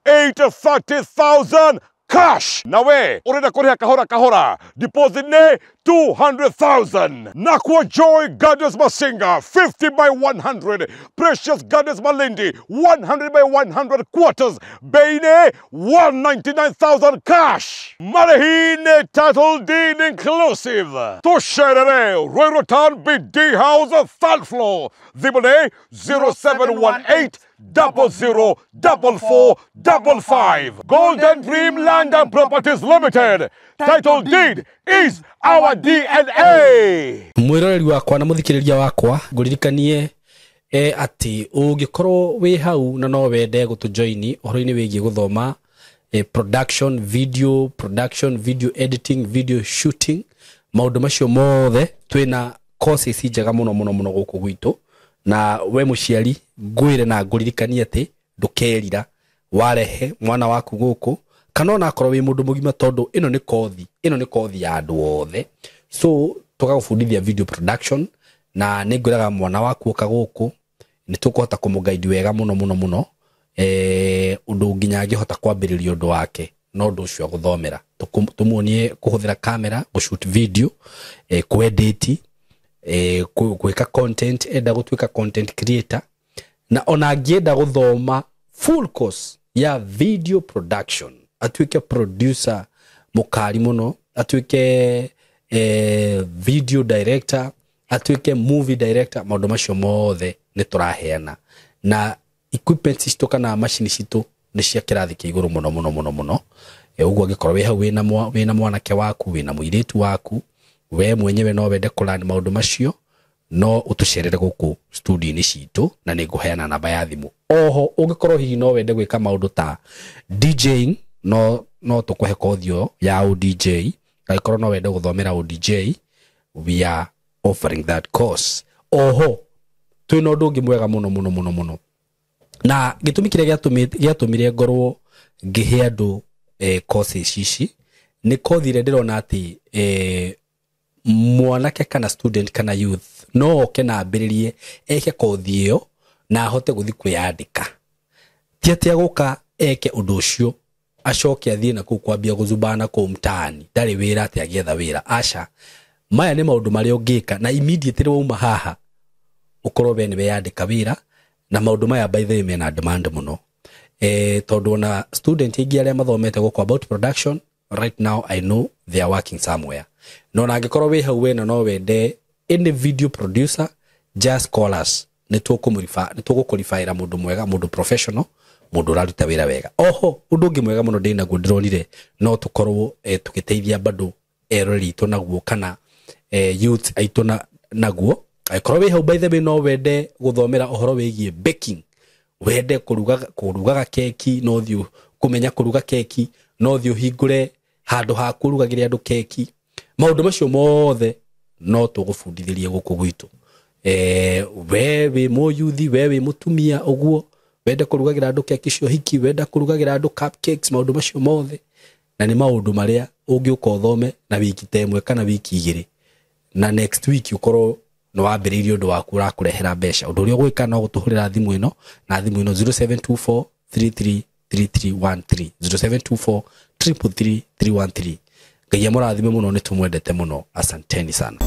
830,000 cash. Nawe urenda kuriha kahora deposit ne 200,000. Nakwa Joy Gardens Masinga 50 by 100. Precious Gardens Malindi 100 by 100 quarters. Beine 199,000 cash. Marahine title deed inclusive. Tosherere Roy Rotan BD House third floor. Zibone 0718 004455. Golden Dream Land and Properties Limited. Title deed is our DNA. Mwiroreri wakwa na muthikiriria wakwa nguririkanie ati ungikorwo wi hau na no wende gutujoini uhoro-ini wigie guthoma production, video editing, video shooting, maundu macio mothe twina courses njega muno guku gwitu. Na we muciari ngwire na nguririkanie ati ndukerira warehe mwana waku guku kana ona akorwo wi mundu mugima tondu ino ni kothi ya andu othe. So tukagufundithia video production na ningwiraga mwana waku uka guku ni tukuhota kumuguide wega muno undu nginya angihota kwambiriria undu wake no ndu ucio guthomera tumuonie kuhuthira camera kushoot video kuedit kuweka content enda gutwika content creator na ona angienda guthoma full course ya video production atwike producer mukari muno atwike video director atwike movie director maundu macio mothe ni turaheana na equipment citu kana machine citu ni cia kirathi kia iguru muno uguo ngikorwo wi hau wina mwanake waku wina muiritu waku we mwenyewe no wende kulearn maundu macio no utucerere guku studio ni citu na ninguheana namba ya thimu. Oho ungikorwo hihi no wende gwika maundu ta DJing no tukuhe kothio ya DJ aikorwo no wende guthomera DJ we are offering that course. Oho twina undu ungi mwega muno na gitumi kiria giatumire ngorwo ngihe andu courses ici ni kothi ire ndirona ati mwanake kana student kana youth no oke na ambiririe eke kothi iyo na ahote guthi kwiyandika tiatia guka eke undu ucio acoke athie na kwambia guzumbana ku mtaani ndari wira ati agietha wira aca maya ni maundu maria ungika na immediately wauma haha ukorwo we ni weyandika wira na maundu maya by the way mena demand muno tondu na student ingi aria mathomete guku about production right now I know they are working somewhere. No na angikorwo wi hau wena no wende any video producer just call us ni tugukurifira mundu mwega mundu professional mundu raruta wira wega. Oho undu ungi mwega muno ndina gudironire no tukorwo tukiteithia bado eroritu naguo kana youth aitu naguo aikorwo wi hau by the way no wende guthomera uhoro wigie baking wende kurugaga keki no thiu kumenya kuruga keki no thiu hingure handu ha kurugagira andu keki maundu macio mothe no tugufundithirie guku gwitu wewe moyuthi wewe mutumia uguo wende kurugagira andu keki cio hiki wenda kurugagira andu cupcakes maundu macio mothe na ni maundu maria ungiuka uthome na wiki temwe kana wiki igiri na next week ukorwo no wambiririo ndo waku urakurehera mbeca undu uria gwika no gutuhurira thimu ino na thimu ino 0724 333313 0724 333313 ngai amurathime muno ni tumwendete muno asanteni sana.